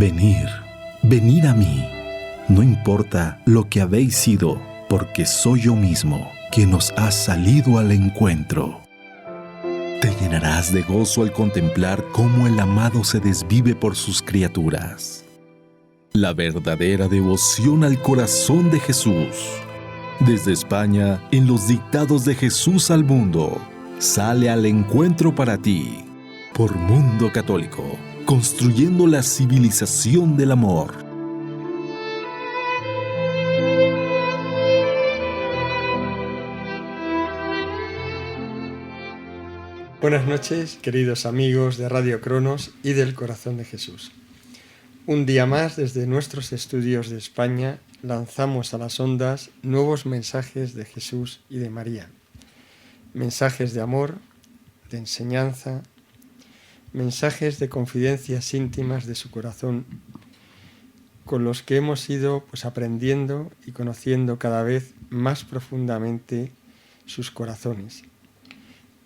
Venid, venid a mí, no importa lo que habéis sido, porque soy yo mismo quien os ha salido al encuentro. Te llenarás de gozo al contemplar cómo el amado se desvive por sus criaturas. La verdadera devoción al corazón de Jesús. Desde España, en los dictados de Jesús al mundo, sale al encuentro para ti, por Mundo Católico, construyendo la civilización del amor. Buenas noches, queridos amigos de Radio Cronos y del Corazón de Jesús. Un día más, desde nuestros estudios de España, lanzamos a las ondas nuevos mensajes de Jesús y de María. Mensajes de amor, de enseñanza, mensajes de confidencias íntimas de su corazón, con los que hemos ido aprendiendo y conociendo cada vez más profundamente sus corazones.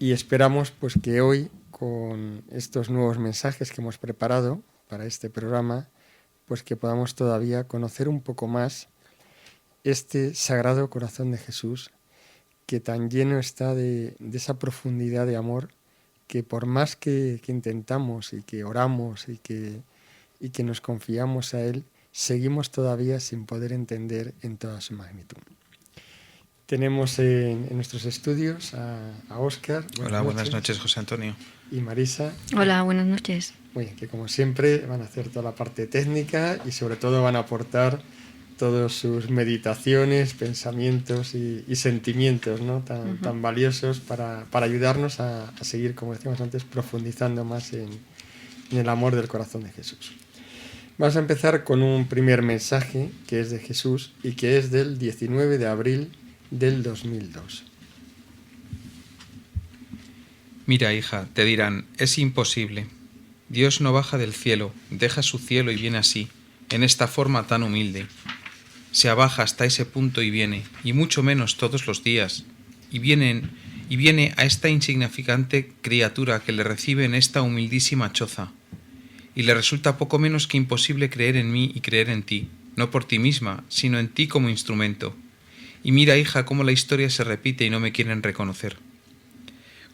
Y esperamos que hoy, con estos nuevos mensajes que hemos preparado para este programa, que podamos todavía conocer un poco más este Sagrado Corazón de Jesús, que tan lleno está de esa profundidad de amor, que por más que intentamos y que oramos y que nos confiamos a Él, seguimos todavía sin poder entender en toda su magnitud. Tenemos en nuestros estudios a Óscar. Hola, buenas noches, José Antonio. Y Marisa. Hola, buenas noches. Muy bien, que como siempre van a hacer toda la parte técnica y sobre todo van a aportar todas sus meditaciones, pensamientos y sentimientos, ¿no? tan valiosos para ayudarnos a seguir, como decíamos antes, profundizando más en el amor del corazón de Jesús. Vamos a empezar con un primer mensaje que es de Jesús y que es del 19 de abril del 2002. Mira, hija, te dirán, es imposible. Dios no baja del cielo, deja su cielo y viene así, en esta forma tan humilde. Se abaja hasta ese punto y viene, y mucho menos todos los días, y viene a esta insignificante criatura que le recibe en esta humildísima choza. Y le resulta poco menos que imposible creer en mí y creer en ti, no por ti misma, sino en ti como instrumento. Y mira, hija, cómo la historia se repite y no me quieren reconocer.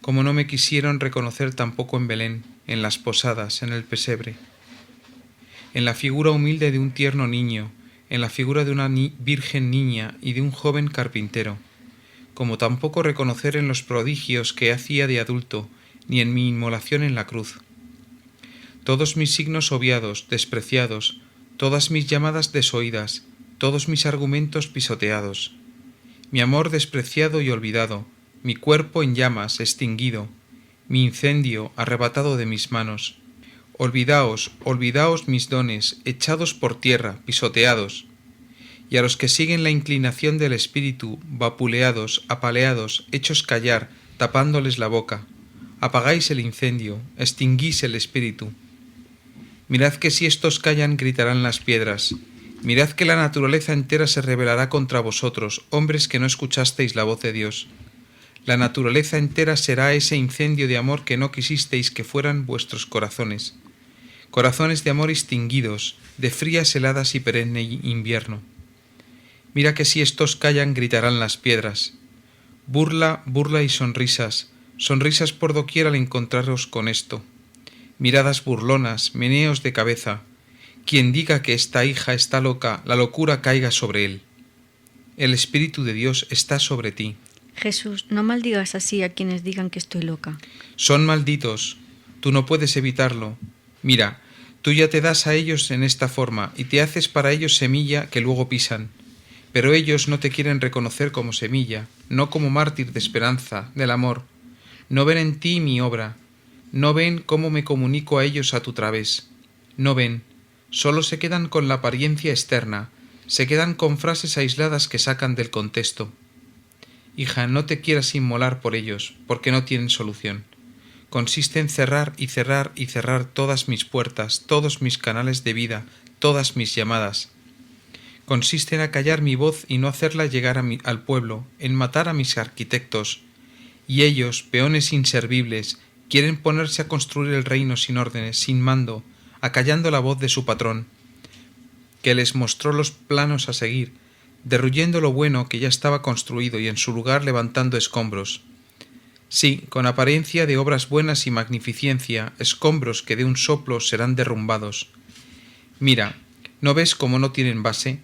Como no me quisieron reconocer tampoco en Belén, en las posadas, en el pesebre. En la figura humilde de un tierno niño, en la figura de una virgen niña y de un joven carpintero. Como tampoco reconocer en los prodigios que hacía de adulto, ni en mi inmolación en la cruz. Todos mis signos obviados, despreciados, todas mis llamadas desoídas, todos mis argumentos pisoteados. Mi amor despreciado y olvidado, mi cuerpo en llamas, extinguido, mi incendio arrebatado de mis manos. Olvidaos, olvidaos mis dones, echados por tierra, pisoteados. Y a los que siguen la inclinación del espíritu, vapuleados, apaleados, hechos callar, tapándoles la boca. Apagáis el incendio, extinguís el espíritu. Mirad que si estos callan, gritarán las piedras. Mirad que la naturaleza entera se rebelará contra vosotros, hombres que no escuchasteis la voz de Dios. La naturaleza entera será ese incendio de amor que no quisisteis que fueran vuestros corazones. Corazones de amor extinguidos, de frías heladas y perenne invierno. Mira que si estos callan, gritarán las piedras. Burla, burla y sonrisas, sonrisas por doquier al encontraros con esto. Miradas burlonas, meneos de cabeza. Quien diga que esta hija está loca, la locura caiga sobre él. El Espíritu de Dios está sobre ti. Jesús, no maldigas así a quienes digan que estoy loca. Son malditos, tú no puedes evitarlo. Mira, tú ya te das a ellos en esta forma y te haces para ellos semilla que luego pisan. Pero ellos no te quieren reconocer como semilla, no como mártir de esperanza, del amor. No ven en ti mi obra, no ven cómo me comunico a ellos a tu través. No ven, solo se quedan con la apariencia externa, se quedan con frases aisladas que sacan del contexto. Hija, no te quieras inmolar por ellos, porque no tienen solución. Consiste en cerrar y cerrar y cerrar todas mis puertas, todos mis canales de vida, todas mis llamadas. Consiste en acallar mi voz y no hacerla llegar al pueblo, en matar a mis arquitectos. Y ellos, peones inservibles, quieren ponerse a construir el reino sin órdenes, sin mando, acallando la voz de su patrón, que les mostró los planos a seguir, derruyendo lo bueno que ya estaba construido y en su lugar levantando escombros. Sí, con apariencia de obras buenas y magnificencia, escombros que de un soplo serán derrumbados. Mira, ¿no ves cómo no tienen base?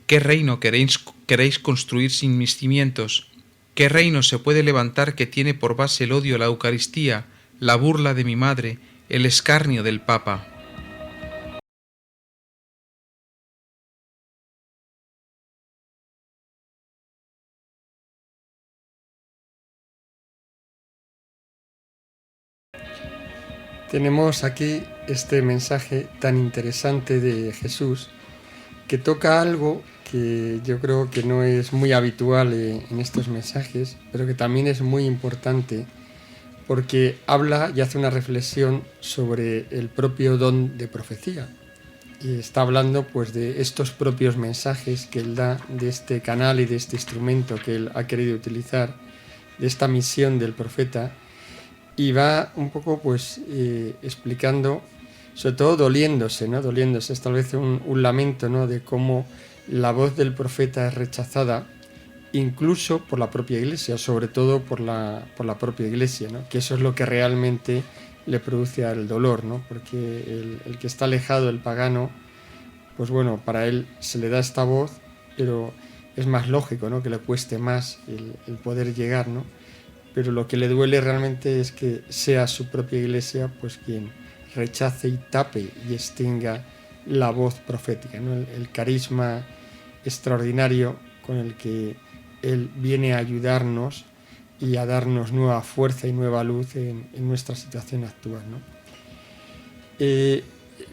¿Qué reino queréis construir sin mis cimientos? ¿Qué reino se puede levantar que tiene por base el odio a la Eucaristía, la burla de mi madre, el escarnio del Papa? Tenemos aquí este mensaje tan interesante de Jesús que toca algo que yo creo que no es muy habitual en estos mensajes, pero que también es muy importante porque habla y hace una reflexión sobre el propio don de profecía. Y está hablando pues de estos propios mensajes que él da, de este canal y de este instrumento que él ha querido utilizar, de esta misión del profeta, y va un poco pues explicando, sobre todo doliéndose, ¿no? Doliéndose, es tal vez un lamento, ¿no? De cómo la voz del profeta es rechazada, incluso por la propia Iglesia, sobre todo por la propia Iglesia, ¿no? Que eso es lo que realmente le produce el dolor, ¿no? Porque el que está alejado, el pagano, pues bueno, para él se le da esta voz, pero es más lógico, ¿no? Que le cueste más el poder llegar, ¿no? Pero lo que le duele realmente es que sea su propia Iglesia pues quien rechace y tape y extinga la voz profética, ¿no? El carisma extraordinario con el que él viene a ayudarnos y a darnos nueva fuerza y nueva luz en nuestra situación actual, ¿no?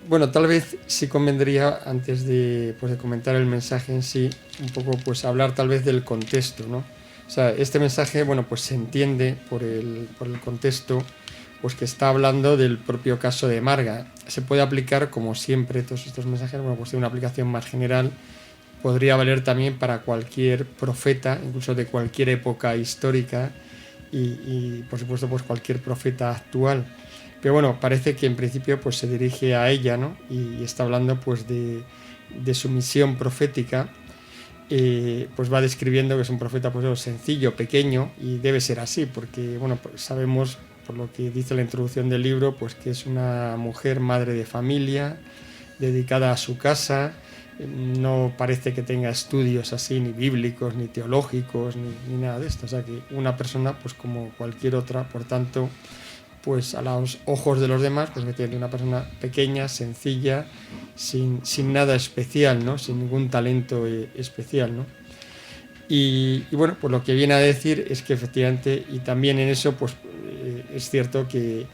Bueno, tal vez sí convendría, antes de comentar el mensaje en sí, un poco pues hablar tal vez del contexto, ¿no? O sea, este mensaje, bueno, pues se entiende por el contexto, pues que está hablando del propio caso de Marga. Se puede aplicar, como siempre, todos estos mensajes, bueno, pues de una aplicación más general. Podría valer también para cualquier profeta, incluso de cualquier época histórica y por supuesto, pues cualquier profeta actual. Pero bueno, parece que en principio pues se dirige a ella, ¿no? Y está hablando pues de su misión profética. Pues va describiendo que es un profeta pues sencillo, pequeño, y debe ser así, porque bueno, pues sabemos por lo que dice la introducción del libro, pues que es una mujer madre de familia, dedicada a su casa, no parece que tenga estudios así ni bíblicos, ni teológicos, ni nada de esto, o sea que una persona pues como cualquier otra, por tanto, pues a los ojos de los demás, pues que tiene una persona pequeña, sencilla, sin nada especial, ¿no? Sin ningún talento especial, ¿no? Y bueno, pues lo que viene a decir es que efectivamente, y también en eso, pues es cierto que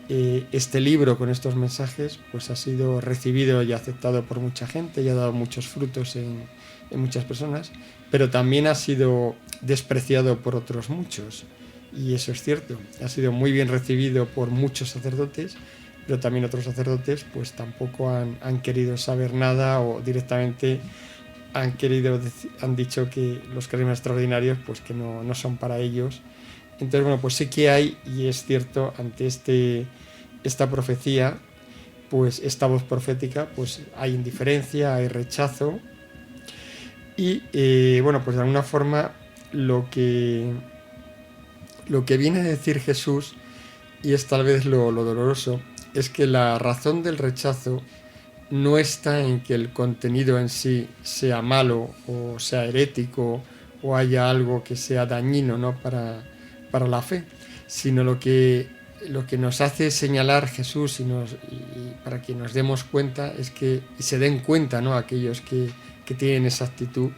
este libro con estos mensajes, pues ha sido recibido y aceptado por mucha gente y ha dado muchos frutos en muchas personas, pero también ha sido despreciado por otros muchos. Y eso es cierto, ha sido muy bien recibido por muchos sacerdotes, pero también otros sacerdotes pues tampoco han querido saber nada o directamente han dicho que los carismas extraordinarios pues que no son para ellos. Entonces bueno, pues sí que hay, y es cierto, ante esta profecía, pues esta voz profética, pues hay indiferencia, hay rechazo y bueno, pues de alguna forma lo que viene a decir Jesús, y es tal vez lo doloroso, es que la razón del rechazo no está en que el contenido en sí sea malo o sea herético o haya algo que sea dañino, ¿no? para la fe, sino lo que nos hace señalar Jesús y para que nos demos cuenta es que, y se den cuenta, ¿no? Aquellos que tienen esa actitud,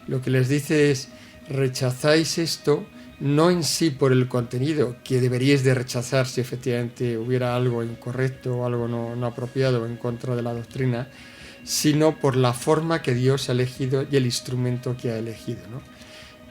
lo que les dice es: rechazáis esto no en sí por el contenido, que deberíais de rechazar si efectivamente hubiera algo incorrecto o algo no apropiado en contra de la doctrina, sino por la forma que Dios ha elegido y el instrumento que ha elegido, ¿no?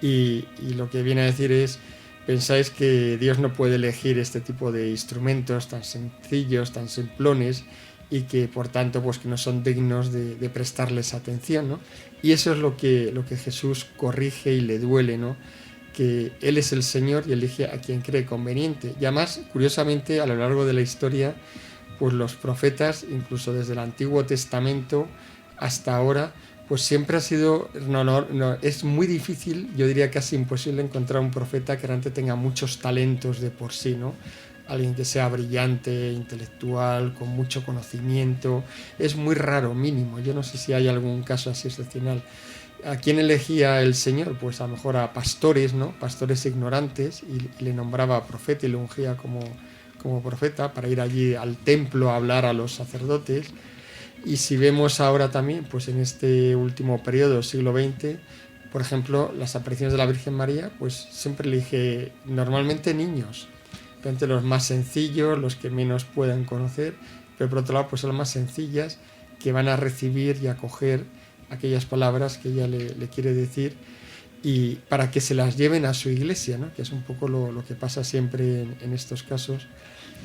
Y lo que viene a decir es: pensáis que Dios no puede elegir este tipo de instrumentos tan sencillos, tan simplones, y que por tanto pues que no son dignos de prestarles atención, ¿no? Y eso es lo que Jesús corrige y le duele, ¿no? Que Él es el Señor y elige a quien cree conveniente. Y además, curiosamente, a lo largo de la historia, pues los profetas, incluso desde el Antiguo Testamento hasta ahora, pues siempre ha sido, es muy difícil, yo diría casi imposible encontrar un profeta que realmente tenga muchos talentos de por sí, ¿no? Alguien que sea brillante, intelectual, con mucho conocimiento, es muy raro, mínimo. Yo no sé si hay algún caso así excepcional. ¿A quién elegía el Señor? Pues a lo mejor a pastores, ¿no? Pastores ignorantes, y le nombraba profeta y le ungía como profeta para ir allí al templo a hablar a los sacerdotes. Y si vemos ahora también, pues en este último periodo, siglo XX, por ejemplo, las apariciones de la Virgen María, pues siempre elige normalmente niños, realmente los más sencillos, los que menos puedan conocer, pero por otro lado, pues son las más sencillas, que van a recibir y acoger aquellas palabras que ella le quiere decir, y para que se las lleven a su iglesia, ¿no? Que es un poco lo que pasa siempre en estos casos.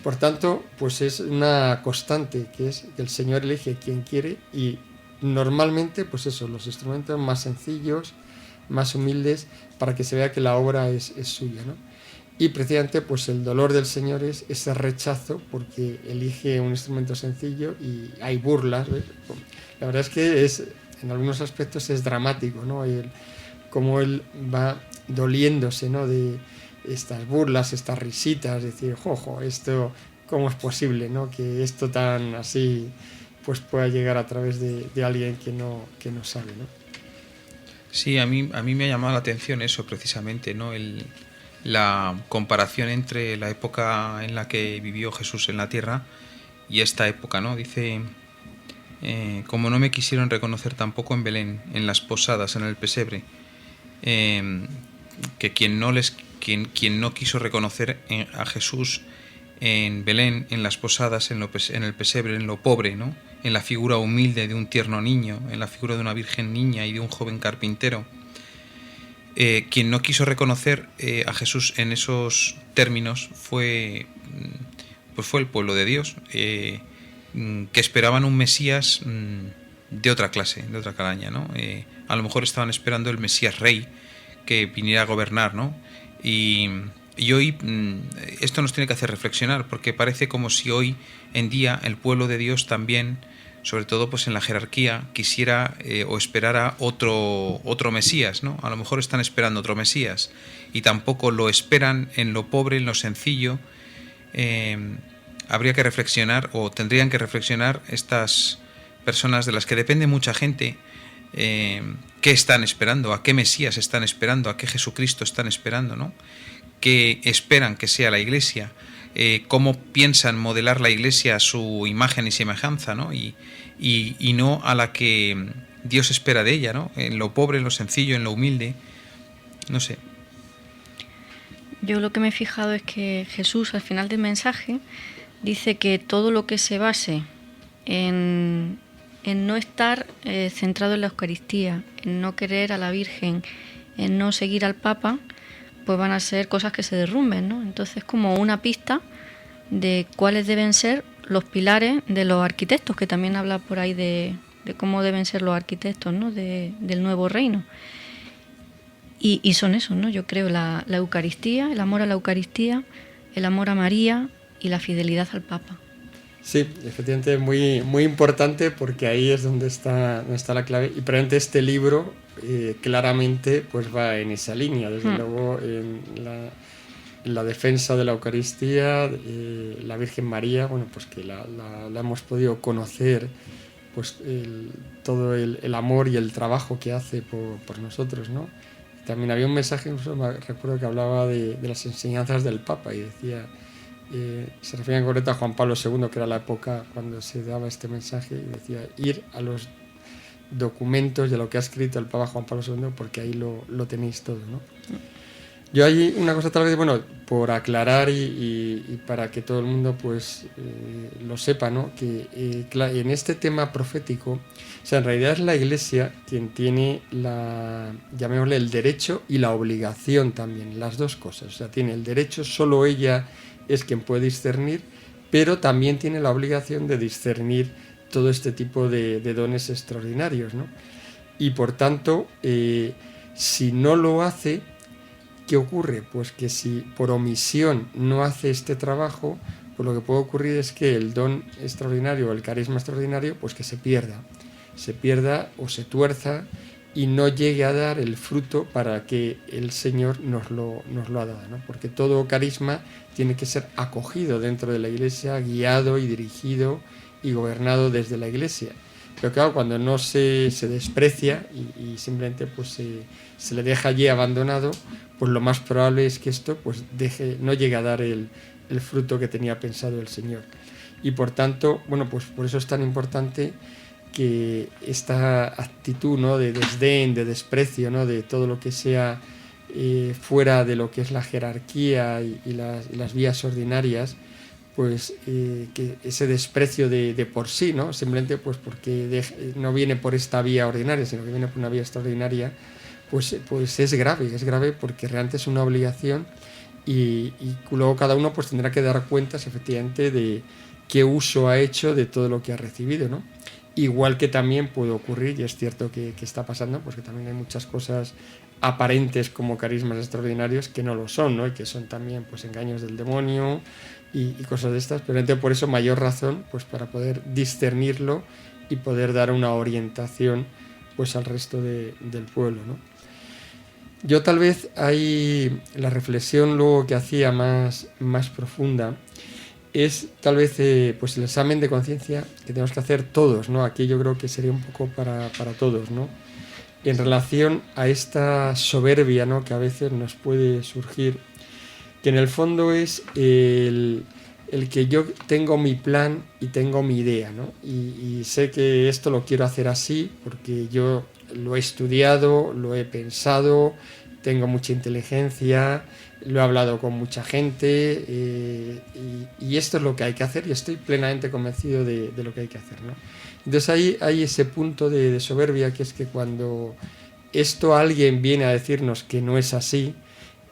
Por tanto, pues es una constante, que es que el Señor elige quien quiere, y normalmente, pues eso, los instrumentos más sencillos, más humildes, para que se vea que la obra es suya, ¿no? Y precisamente, pues el dolor del Señor es ese rechazo, porque elige un instrumento sencillo y hay burlas, ¿ves? La verdad es que en algunos aspectos es dramático, ¿no? Cómo él va doliéndose, ¿no? De estas burlas, estas risitas, decir, jojo, esto, ¿cómo es posible, ¿no? Que esto tan así pues pueda llegar a través de alguien que no sabe, ¿no? Sí, a mí me ha llamado la atención eso precisamente, ¿no? La comparación entre la época en la que vivió Jesús en la tierra y esta época, ¿no? Dice, como no me quisieron reconocer tampoco en Belén, en las posadas, en el pesebre, que quien no quiso reconocer a Jesús en Belén, en las posadas, en el pesebre, en lo pobre, ¿no? En la figura humilde de un tierno niño, en la figura de una virgen niña y de un joven carpintero. Quien no quiso reconocer a Jesús en esos términos fue el pueblo de Dios, que esperaban un Mesías de otra clase, de otra calaña, ¿no? A lo mejor estaban esperando el Mesías rey que viniera a gobernar, ¿no? Y hoy esto nos tiene que hacer reflexionar, porque parece como si hoy en día el pueblo de Dios también, sobre todo pues en la jerarquía, quisiera o esperara otro Mesías, ¿no? A lo mejor están esperando otro Mesías y tampoco lo esperan en lo pobre, en lo sencillo. Habría que reflexionar, o tendrían que reflexionar estas personas de las que depende mucha gente, qué están esperando, a qué Mesías están esperando, a qué Jesucristo están esperando, ¿no? Qué esperan que sea la Iglesia, cómo piensan modelar la Iglesia a su imagen y semejanza, ¿no? Y no a la que Dios espera de ella, ¿no? En lo pobre, en lo sencillo, en lo humilde, no sé. Yo lo que me he fijado es que Jesús al final del mensaje dice que todo lo que se base en no estar centrado en la Eucaristía, en no querer a la Virgen, en no seguir al Papa, pues van a ser cosas que se derrumben, ¿no? Entonces, como una pista de cuáles deben ser los pilares de los arquitectos, que también habla por ahí de cómo deben ser los arquitectos, ¿no? Del nuevo reino. Y son esos, ¿no? Yo creo la Eucaristía, el amor a la Eucaristía, el amor a María y la fidelidad al Papa. Sí, efectivamente muy, muy importante, porque ahí es donde está la clave, y probablemente este libro claramente pues va en esa línea, desde luego en la defensa de la Eucaristía, la Virgen María, bueno, pues que la hemos podido conocer, pues todo el amor y el trabajo que hace por nosotros, ¿no? También había un mensaje, incluso me recuerdo, que hablaba de las enseñanzas del Papa, y decía, se refería en concreto a Juan Pablo II, que era la época cuando se daba este mensaje, y decía, ir a los documentos de lo que ha escrito el Papa Juan Pablo II, porque ahí lo tenéis todo, ¿no? Yo hay una cosa tal vez, bueno, por aclarar y para que todo el mundo pues lo sepa, ¿no? Que en este tema profético, o sea, en realidad es la Iglesia quien tiene llamémosle, el derecho y la obligación también, las dos cosas. O sea, tiene el derecho, solo ella es quien puede discernir, pero también tiene la obligación de discernir todo este tipo de dones extraordinarios, ¿no? Y por tanto, si no lo hace, ¿Qué ocurre? Pues que si por omisión no hace este trabajo, pues lo que puede ocurrir es que el don extraordinario o el carisma extraordinario, pues que se pierda o se tuerza y no llegue a dar el fruto para que el Señor nos lo ha dado, ¿no? Porque todo carisma tiene que ser acogido dentro de la Iglesia, guiado y dirigido y gobernado desde la Iglesia. Pero claro, cuando no se desprecia y simplemente pues se le deja allí abandonado, pues lo más probable es que esto pues no llegue a dar el fruto que tenía pensado el Señor. Y por tanto, bueno, pues por eso es tan importante que esta actitud, ¿no?, de desdén, de desprecio, ¿no?, de todo lo que sea fuera de lo que es la jerarquía y las vías ordinarias, pues que ese desprecio de por sí, ¿no?, simplemente pues porque no viene por esta vía ordinaria, sino que viene por una vía extraordinaria, pues es grave porque realmente es una obligación y luego cada uno pues tendrá que dar cuentas efectivamente de qué uso ha hecho de todo lo que ha recibido, ¿no? Igual que también puede ocurrir, y es cierto que está pasando, pues que también hay muchas cosas aparentes como carismas extraordinarios que no lo son, ¿no? Y que son también pues engaños del demonio y cosas de estas, pero por eso mayor razón pues para poder discernirlo y poder dar una orientación pues al resto del pueblo, ¿no? Yo tal vez hay la reflexión luego que hacía más profunda es tal vez pues el examen de conciencia que tenemos que hacer todos, ¿no? Aquí yo creo que sería un poco para todos, ¿no? En relación a esta soberbia, ¿no?, que a veces nos puede surgir, que en el fondo es el que yo tengo mi plan y tengo mi idea, ¿no? Y sé que esto lo quiero hacer así porque yo lo he estudiado, lo he pensado, tengo mucha inteligencia, lo he hablado con mucha gente y esto es lo que hay que hacer y estoy plenamente convencido de lo que hay que hacer, ¿no? Entonces ahí hay ese punto de soberbia, que es que cuando alguien viene a decirnos que no es así,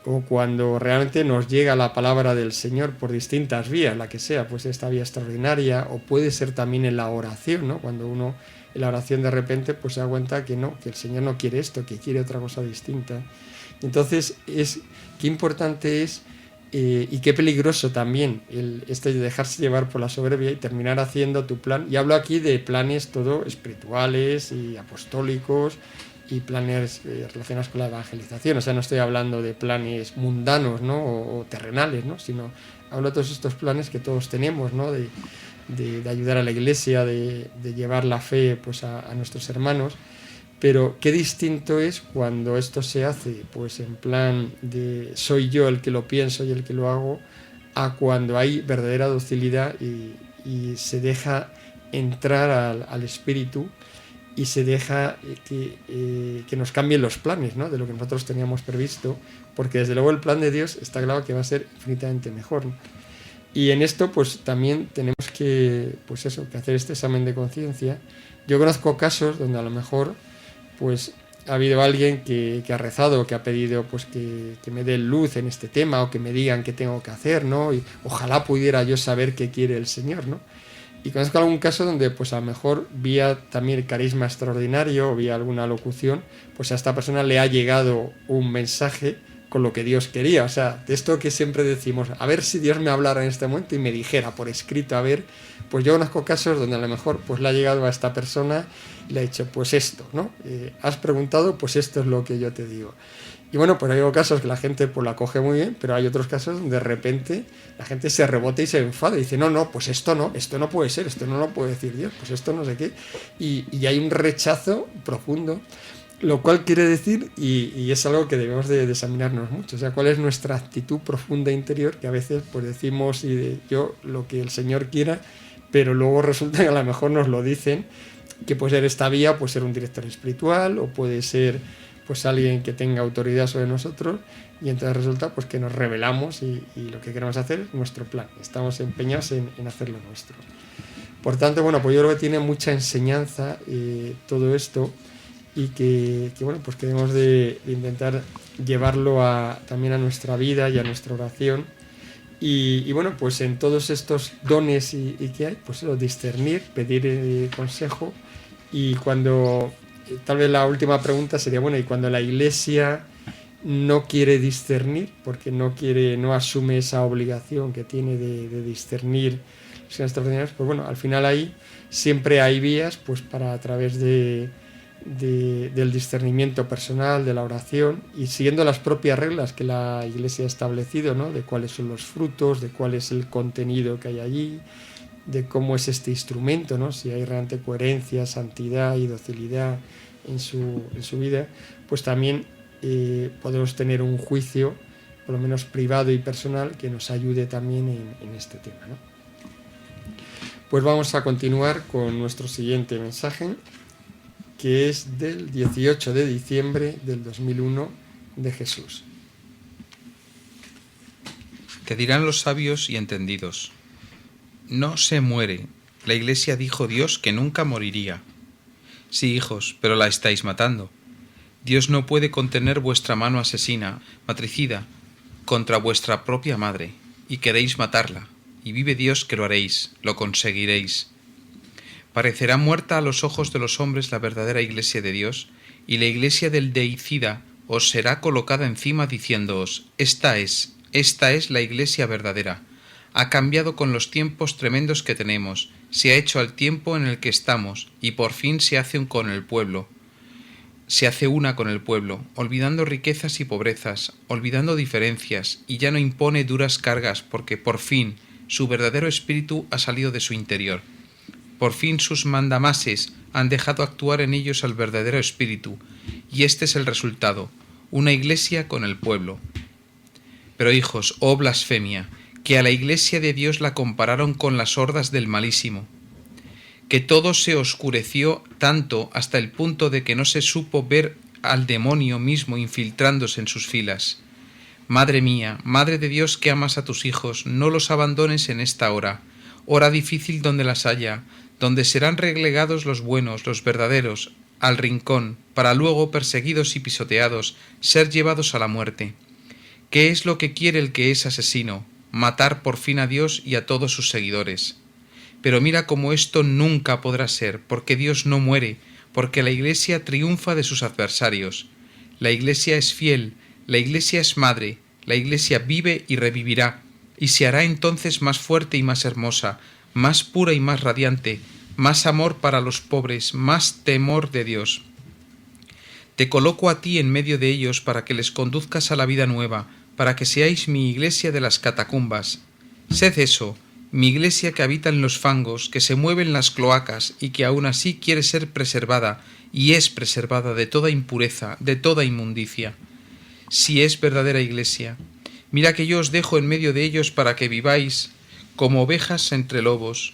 o cuando realmente nos llega la palabra del Señor por distintas vías, la que sea, pues esta vía extraordinaria, o puede ser también en la oración, ¿no? Cuando uno en la oración de repente pues se da cuenta que no, que el Señor no quiere esto, que quiere otra cosa distinta. Entonces qué importante es y qué peligroso también de dejarse llevar por la soberbia y terminar haciendo tu plan. Y hablo aquí de planes todo espirituales y apostólicos y planes relacionados con la evangelización. O sea, no estoy hablando de planes mundanos, ¿no?, o terrenales, ¿no?, sino hablo de todos estos planes que todos tenemos, ¿no?, de ayudar a la Iglesia, de llevar la fe pues a nuestros hermanos. Pero qué distinto es cuando esto se hace pues en plan de soy yo el que lo pienso y el que lo hago, a cuando hay verdadera docilidad y se deja entrar al Espíritu y se deja que nos cambien los planes, ¿no?, de lo que nosotros teníamos previsto, porque desde luego el plan de Dios está claro que va a ser infinitamente mejor, ¿no? Y en esto pues también tenemos que hacer este examen de conciencia. Yo conozco casos donde a lo mejor pues ha habido alguien que ha rezado, que ha pedido pues que me dé luz en este tema o que me digan qué tengo que hacer, ¿no? Y ojalá pudiera yo saber qué quiere el Señor, ¿no? Y conozco algún caso donde pues a lo mejor vía también carisma extraordinario o vía alguna locución, pues a esta persona le ha llegado un mensaje con lo que Dios quería. O sea, de esto que siempre decimos, a ver si Dios me hablara en este momento y me dijera por escrito, a ver, pues yo conozco casos donde a lo mejor pues le ha llegado a esta persona y le ha dicho, pues esto, ¿no? Has preguntado, pues esto es lo que yo te digo. Y bueno, pues hay casos que la gente pues la coge muy bien, pero hay otros casos donde de repente la gente se rebota y se enfada y dice, no, pues esto no puede ser, esto no lo puede decir Dios, pues esto no sé qué. Y hay un rechazo profundo, lo cual quiere decir, y es algo que debemos de examinarnos mucho, o sea, cuál es nuestra actitud profunda interior, que a veces pues decimos yo lo que el Señor quiera, pero luego resulta que a lo mejor nos lo dicen, que puede ser esta vía, puede ser un director espiritual o puede ser pues alguien que tenga autoridad sobre nosotros, y entonces resulta pues que nos rebelamos y lo que queremos hacer es nuestro plan, estamos empeñados en hacerlo nuestro. Por tanto, bueno, pues yo creo que tiene mucha enseñanza todo esto, y que bueno, pues que debemos de intentar llevarlo también a nuestra vida y a nuestra oración. Y bueno, pues en todos estos dones y que hay, pues eso, discernir, pedir consejo. Y cuando, tal vez la última pregunta sería, bueno, y cuando la Iglesia no quiere discernir, porque no asume esa obligación que tiene de discernir los signos extraordinarios, pues bueno, al final ahí siempre hay vías pues para, a través del discernimiento personal, de la oración, y siguiendo las propias reglas que la Iglesia ha establecido, ¿no? De cuáles son los frutos, de cuál es el contenido que hay allí, de cómo es este instrumento, ¿no? Si hay realmente coherencia, santidad y docilidad en su vida, pues también podemos tener un juicio, por lo menos privado y personal, que nos ayude también en este tema, ¿no? Pues vamos a continuar con nuestro siguiente mensaje, que es del 18 de diciembre del 2001 de Jesús. Te dirán los sabios y entendidos: no se muere. La Iglesia dijo Dios que nunca moriría. Sí, hijos, pero la estáis matando. Dios no puede contener vuestra mano asesina, matricida, contra vuestra propia madre, y queréis matarla. Y vive Dios que lo haréis, lo conseguiréis. Parecerá muerta a los ojos de los hombres la verdadera Iglesia de Dios, y la Iglesia del deicida os será colocada encima diciéndoos: esta es la Iglesia verdadera. Ha cambiado con los tiempos tremendos que tenemos, se ha hecho al tiempo en el que estamos, y por fin se hace una con el pueblo, olvidando riquezas y pobrezas, olvidando diferencias, y ya no impone duras cargas, porque por fin su verdadero espíritu ha salido de su interior. Por fin sus mandamases han dejado actuar en ellos al verdadero espíritu, y este es el resultado, una Iglesia con el pueblo. Pero hijos, oh blasfemia, que a la Iglesia de Dios la compararon con las hordas del malísimo, que todo se oscureció tanto hasta el punto de que no se supo ver al demonio mismo infiltrándose en sus filas. Madre mía, Madre de Dios que amas a tus hijos, no los abandones en esta hora difícil donde las haya, donde serán relegados los buenos, los verdaderos, al rincón, para luego, perseguidos y pisoteados, ser llevados a la muerte. ¿Qué es lo que quiere el que es asesino? Matar por fin a Dios y a todos sus seguidores. Pero mira cómo esto nunca podrá ser, porque Dios no muere, porque la Iglesia triunfa de sus adversarios. La Iglesia es fiel, la Iglesia es madre, la Iglesia vive y revivirá, y se hará entonces más fuerte y más hermosa, más pura y más radiante, más amor para los pobres, más temor de Dios. Te coloco a ti en medio de ellos para que les conduzcas a la vida nueva, para que seáis mi Iglesia de las catacumbas. Sed eso, mi Iglesia que habita en los fangos, que se mueve en las cloacas y que aún así quiere ser preservada, y es preservada de toda impureza, de toda inmundicia. Si es verdadera Iglesia, mira que yo os dejo en medio de ellos para que viváis como ovejas entre lobos.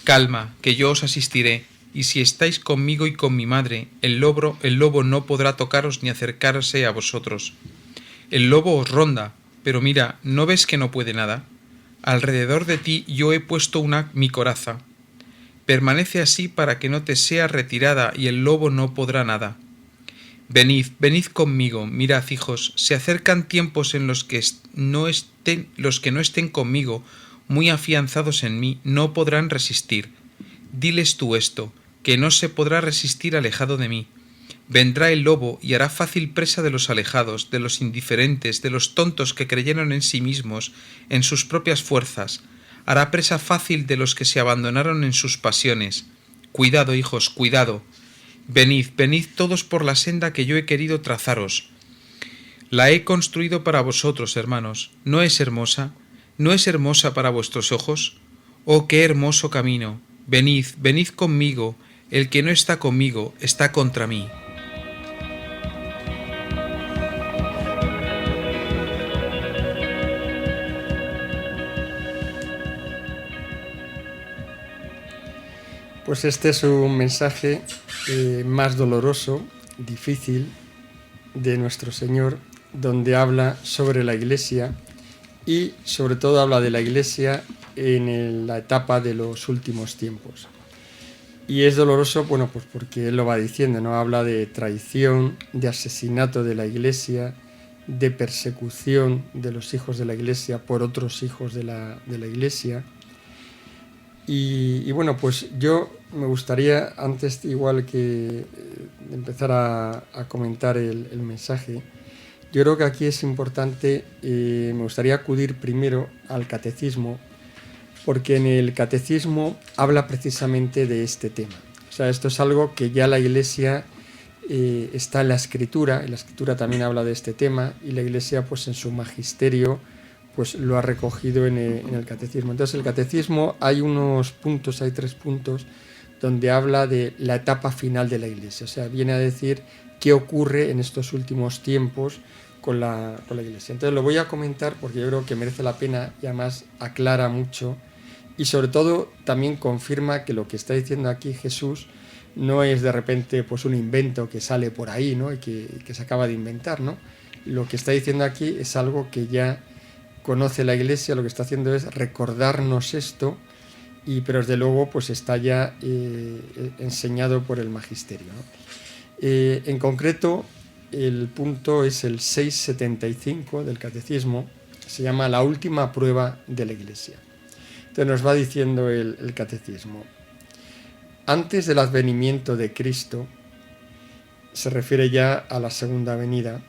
Calma, que yo os asistiré, y si estáis conmigo y con mi madre, el lobo no podrá tocaros ni acercarse a vosotros. El lobo os ronda, pero mira, ¿no ves que no puede nada? Alrededor de ti yo he puesto mi coraza. Permanece así para que no te sea retirada y el lobo no podrá nada. Venid conmigo, mirad, hijos, se acercan tiempos en los que no estén conmigo, muy afianzados en mí, no podrán resistir. Diles tú esto, que no se podrá resistir alejado de mí. Vendrá el lobo y hará fácil presa de los alejados, de los indiferentes, de los tontos que creyeron en sí mismos, en sus propias fuerzas. Hará presa fácil de los que se abandonaron en sus pasiones. Cuidado, hijos, cuidado. Venid todos por la senda que yo he querido trazaros. La he construido para vosotros, hermanos. ¿No es hermosa? ¿No es hermosa para vuestros ojos? Oh, qué hermoso camino. Venid conmigo. El que no está conmigo está contra mí. Pues este es un mensaje más doloroso, difícil, de nuestro Señor, donde habla sobre la Iglesia y sobre todo habla de la Iglesia en la etapa de los últimos tiempos. Y es doloroso, bueno, pues porque Él lo va diciendo, ¿no? Habla de traición, de asesinato de la Iglesia, de persecución de los hijos de la Iglesia por otros hijos de la Iglesia. Y bueno, pues yo me gustaría, antes igual que empezar a comentar el mensaje, Yo creo que aquí es importante, me gustaría acudir primero al catecismo, porque en el catecismo habla precisamente de este tema. O sea, esto es algo que ya la Iglesia está en la Escritura, y la Escritura también habla de este tema, y la Iglesia pues en su magisterio pues lo ha recogido en el catecismo. Entonces el catecismo hay unos puntos, hay 3 puntos, donde habla de la etapa final de la Iglesia. O sea, viene a decir qué ocurre en estos últimos tiempos con la Iglesia. Entonces lo voy a comentar porque yo creo que merece la pena y además aclara mucho y sobre todo también confirma que lo que está diciendo aquí Jesús no es de repente pues un invento que sale por ahí, ¿no? Y que se acaba de inventar, ¿no? Lo que está diciendo aquí es algo que ya conoce la Iglesia, lo que está haciendo es recordarnos esto, pero desde luego pues está ya enseñado por el magisterio, ¿no? En concreto, el punto es el 675 del Catecismo, se llama la última prueba de la Iglesia. Entonces nos va diciendo el Catecismo: antes del advenimiento de Cristo, se refiere ya a la segunda venida,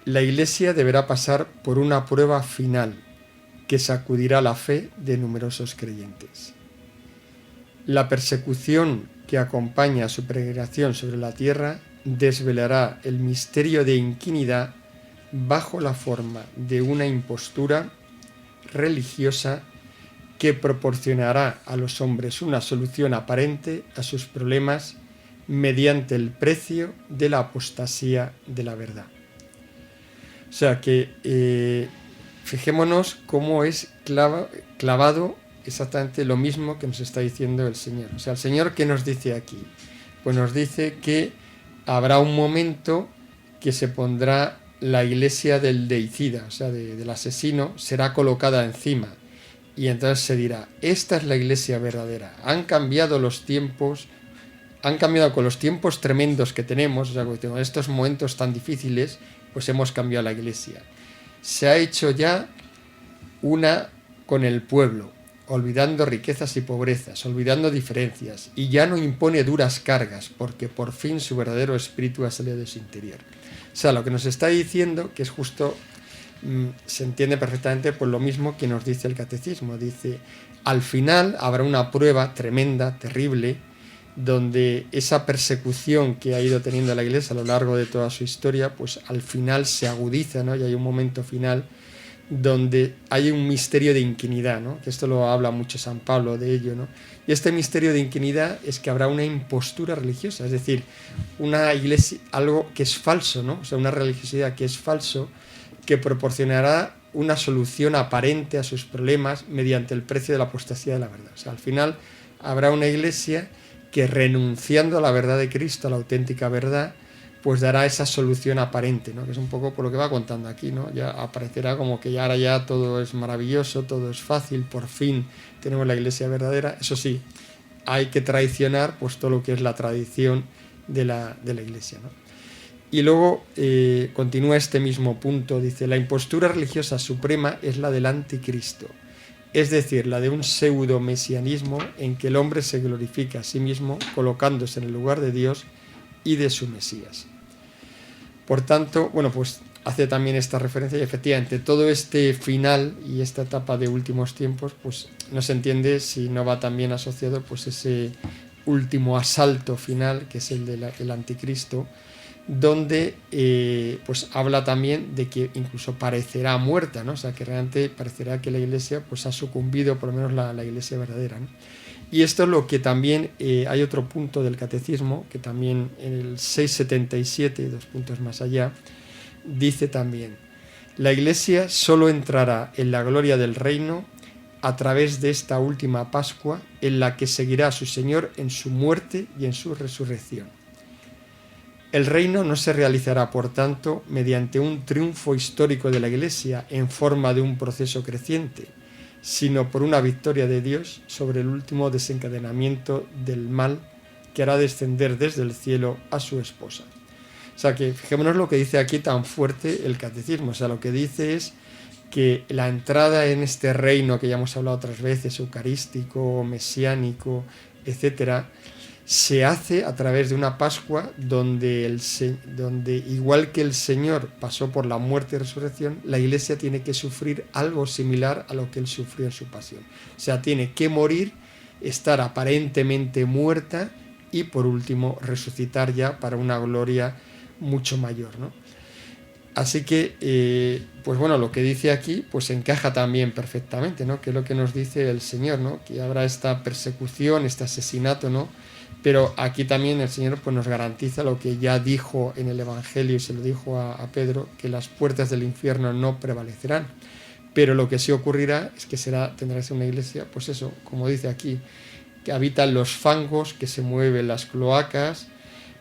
la Iglesia deberá pasar por una prueba final que sacudirá la fe de numerosos creyentes. La persecución que acompaña a su peregrinación sobre la tierra desvelará el misterio de iniquidad bajo la forma de una impostura religiosa que proporcionará a los hombres una solución aparente a sus problemas mediante el precio de la apostasía de la verdad. O sea que fijémonos cómo es clavado exactamente lo mismo que nos está diciendo el Señor. O sea, el Señor, ¿qué nos dice aquí? Pues nos dice que habrá un momento que se pondrá la iglesia del deicida, o sea, del asesino, será colocada encima. Y entonces se dirá, esta es la iglesia verdadera. Han cambiado los tiempos, han cambiado con los tiempos tremendos que tenemos, o sea, con estos momentos tan difíciles, pues hemos cambiado la iglesia. Se ha hecho ya una con el pueblo, olvidando riquezas y pobrezas, olvidando diferencias, y ya no impone duras cargas, porque por fin su verdadero espíritu ha salido de su interior. O sea, lo que nos está diciendo, que es justo, se entiende perfectamente por lo mismo que nos dice el Catecismo. Dice, al final habrá una prueba tremenda, terrible, donde esa persecución que ha ido teniendo la Iglesia a lo largo de toda su historia, pues al final se agudiza, ¿no? Y hay un momento final donde hay un misterio de iniquidad, ¿no? Que esto lo habla mucho San Pablo de ello, ¿no? Y este misterio de iniquidad es que habrá una impostura religiosa, es decir, una iglesia, algo que es falso, ¿no? O sea, una religiosidad que es falso, que proporcionará una solución aparente a sus problemas mediante el precio de la apostasía de la verdad. O sea, al final habrá una iglesia que, renunciando a la verdad de Cristo, a la auténtica verdad, pues dará esa solución aparente, ¿no? Que es un poco por lo que va contando aquí, ¿no? Ya aparecerá como que ahora ya todo es maravilloso, todo es fácil, por fin tenemos la iglesia verdadera. Eso sí, hay que traicionar pues todo lo que es la tradición de la iglesia, ¿no? Y luego continúa este mismo punto, dice, la impostura religiosa suprema es la del anticristo, es decir, la de un pseudo-mesianismo en que el hombre se glorifica a sí mismo colocándose en el lugar de Dios y de su Mesías. Por tanto, bueno, pues hace también esta referencia y efectivamente todo este final y esta etapa de últimos tiempos, pues no se entiende si no va también asociado pues ese último asalto final que es el del anticristo, donde pues habla también de que incluso parecerá muerta, ¿no? O sea, que realmente parecerá que la iglesia pues ha sucumbido, por lo menos la iglesia verdadera, ¿no? Y esto es lo que también hay otro punto del Catecismo, que también en el 677, 2 puntos más allá, dice también, la iglesia solo entrará en la gloria del reino a través de esta última Pascua en la que seguirá a su Señor en su muerte y en su resurrección. El reino no se realizará, por tanto, mediante un triunfo histórico de la Iglesia en forma de un proceso creciente, sino por una victoria de Dios sobre el último desencadenamiento del mal que hará descender desde el cielo a su esposa. O sea que fijémonos lo que dice aquí tan fuerte el Catecismo. O sea, lo que dice es que la entrada en este reino que ya hemos hablado otras veces, eucarístico, mesiánico, etcétera, se hace a través de una Pascua donde, donde igual que el Señor pasó por la muerte y resurrección, la Iglesia tiene que sufrir algo similar a lo que Él sufrió en su pasión. O sea, tiene que morir, estar aparentemente muerta y por último resucitar ya para una gloria mucho mayor, ¿no? Así que, pues bueno, lo que dice aquí, pues encaja también perfectamente, ¿no? Que es lo que nos dice el Señor, ¿no? Que habrá esta persecución, este asesinato, ¿no? Pero aquí también el Señor pues nos garantiza lo que ya dijo en el Evangelio y se lo dijo a Pedro, que las puertas del infierno no prevalecerán. Pero lo que sí ocurrirá es que tendrá una iglesia, pues eso, como dice aquí, que habita en los fangos, que se mueve en las cloacas,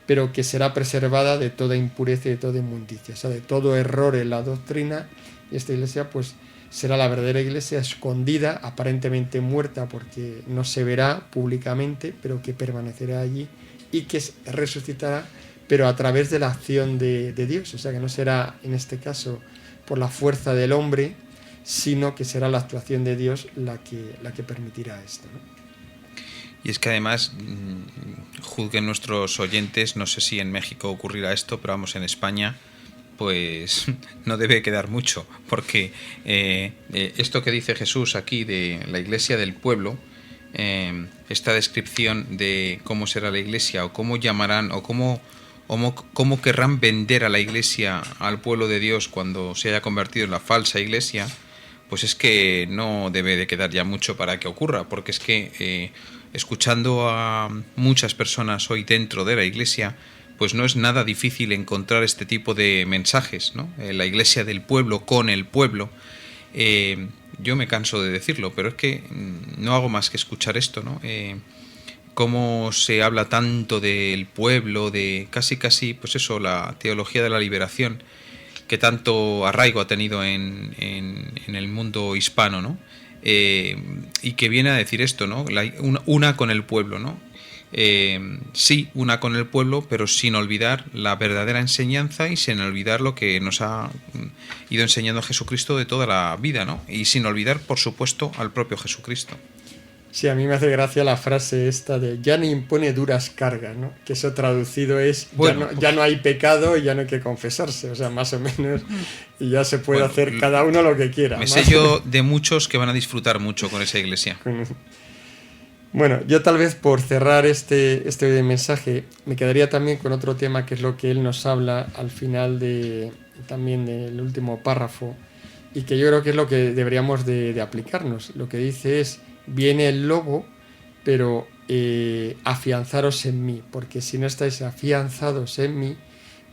pero que será preservada de toda impureza y de toda inmundicia, o sea, de todo error en la doctrina. Y esta iglesia pues será la verdadera iglesia, escondida, aparentemente muerta porque no se verá públicamente, pero que permanecerá allí y que resucitará, pero a través de la acción de Dios, o sea, que no será en este caso por la fuerza del hombre, sino que será la actuación de Dios la que permitirá esto, ¿no? Y es que además, juzguen nuestros oyentes, no sé si en México ocurrirá esto, pero vamos, en España, pues no debe quedar mucho, porque esto que dice Jesús aquí de la iglesia del pueblo, esta descripción de cómo será la iglesia, o cómo llamarán, o cómo querrán vender a la iglesia al pueblo de Dios cuando se haya convertido en la falsa iglesia, pues es que no debe de quedar ya mucho para que ocurra, porque es que escuchando a muchas personas hoy dentro de la iglesia, pues no es nada difícil encontrar este tipo de mensajes, ¿no? La iglesia del pueblo con el pueblo. Yo me canso de decirlo, pero es que no hago más que escuchar esto, ¿no? Cómo se habla tanto del pueblo, de casi, pues eso, la teología de la liberación, que tanto arraigo ha tenido en el mundo hispano, ¿no? Y que viene a decir esto, ¿no? Una con el pueblo, ¿no? Sí, una con el pueblo, pero sin olvidar la verdadera enseñanza y sin olvidar lo que nos ha ido enseñando Jesucristo de toda la vida, ¿no? Y sin olvidar, por supuesto, al propio Jesucristo. Sí, a mí me hace gracia la frase esta de ya no impone duras cargas, ¿no? Que eso traducido es bueno, ya no hay pecado y ya no hay que confesarse, o sea, más o menos, y ya se puede hacer cada uno lo que quiera. Me sé yo de muchos que van a disfrutar mucho con esa iglesia. Bueno, yo tal vez por cerrar este mensaje me quedaría también con otro tema que es lo que él nos habla al final también del último párrafo y que yo creo que es lo que deberíamos de aplicarnos. Lo que dice es: viene el lobo, pero afianzaros en mí, porque si no estáis afianzados en mí,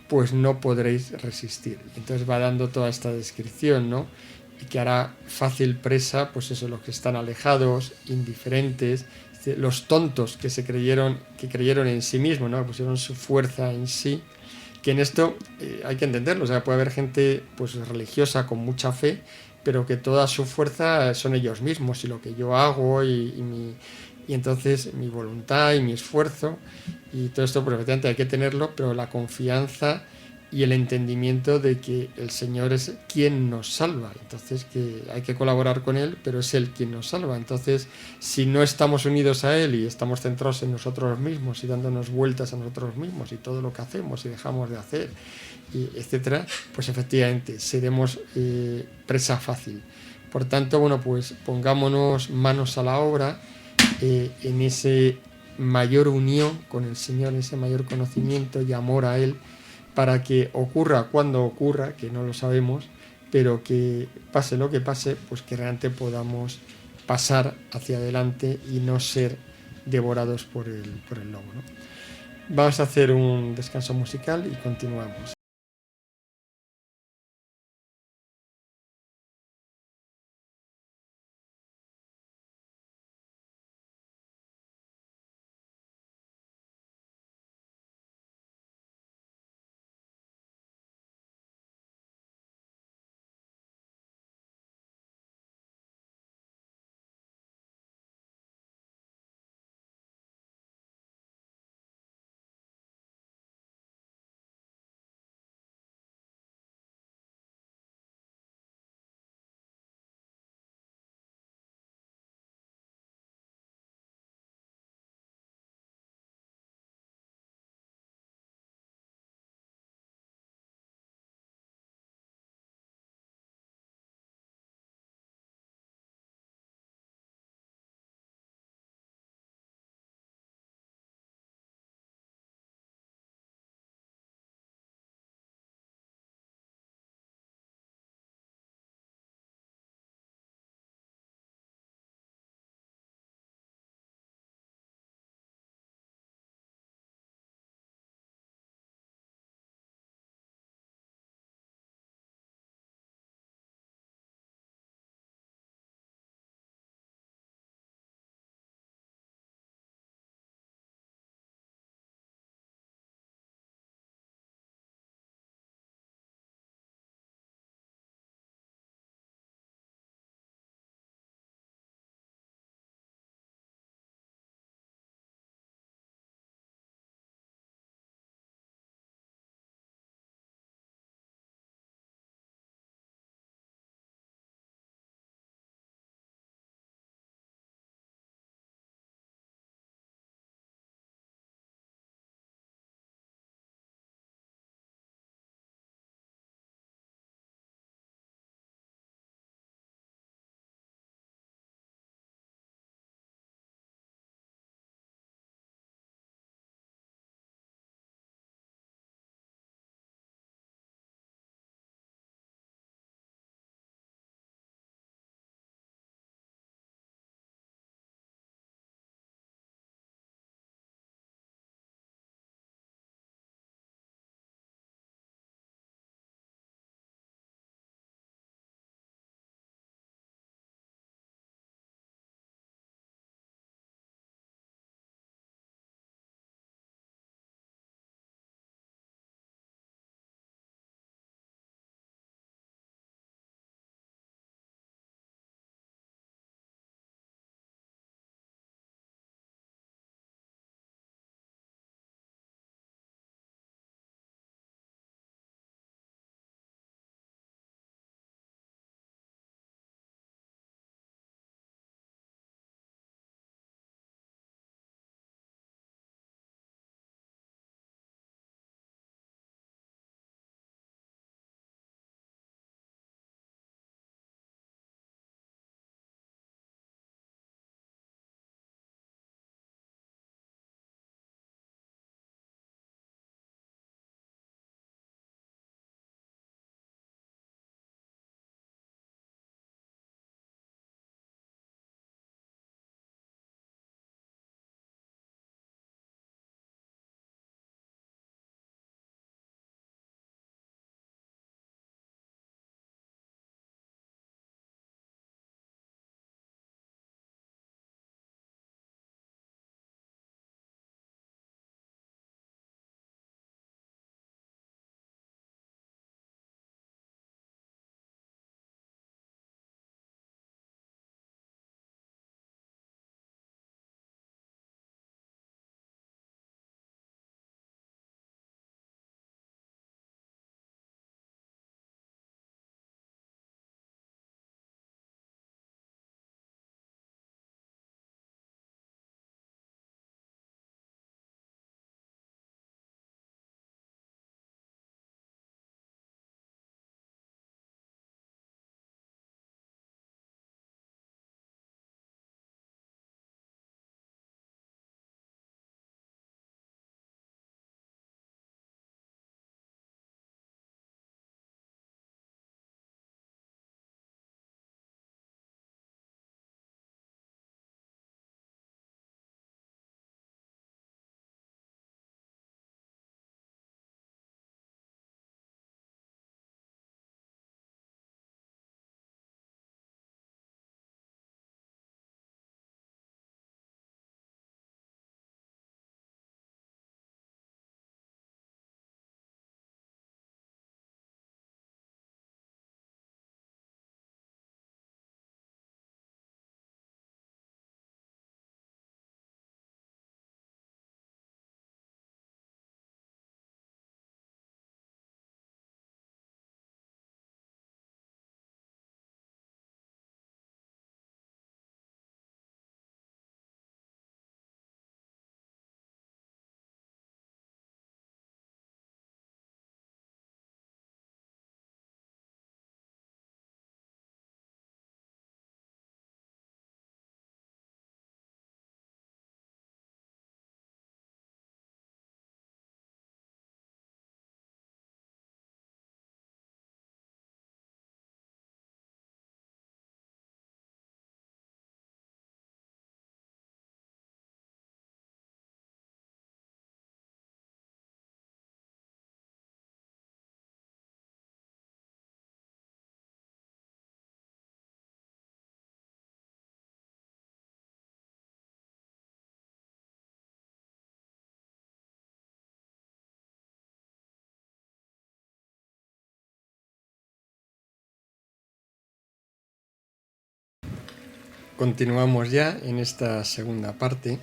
pues no podréis resistir. Entonces va dando toda esta descripción, ¿no? Y que hará fácil presa, pues eso, los que están alejados, indiferentes, los tontos que creyeron en sí mismos, ¿no? Pusieron su fuerza en sí, que en esto hay que entenderlo, o sea, puede haber gente pues religiosa con mucha fe, pero que toda su fuerza son ellos mismos y lo que yo hago y entonces mi voluntad y mi esfuerzo y todo esto, pues efectivamente hay que tenerlo, pero la confianza y el entendimiento de que el Señor es quien nos salva, entonces que hay que colaborar con Él, pero es Él quien nos salva. Entonces, si no estamos unidos a Él y estamos centrados en nosotros mismos y dándonos vueltas a nosotros mismos y todo lo que hacemos y dejamos de hacer, y etcétera, pues efectivamente seremos presa fácil. Por tanto, bueno, pues pongámonos manos a la obra en ese mayor unión con el Señor, en ese mayor conocimiento y amor a Él, para que ocurra cuando ocurra, que no lo sabemos, pero que pase lo que pase, pues que realmente podamos pasar hacia adelante y no ser devorados por el lobo, ¿no? Vamos a hacer un descanso musical y continuamos. continuamos ya en esta segunda parte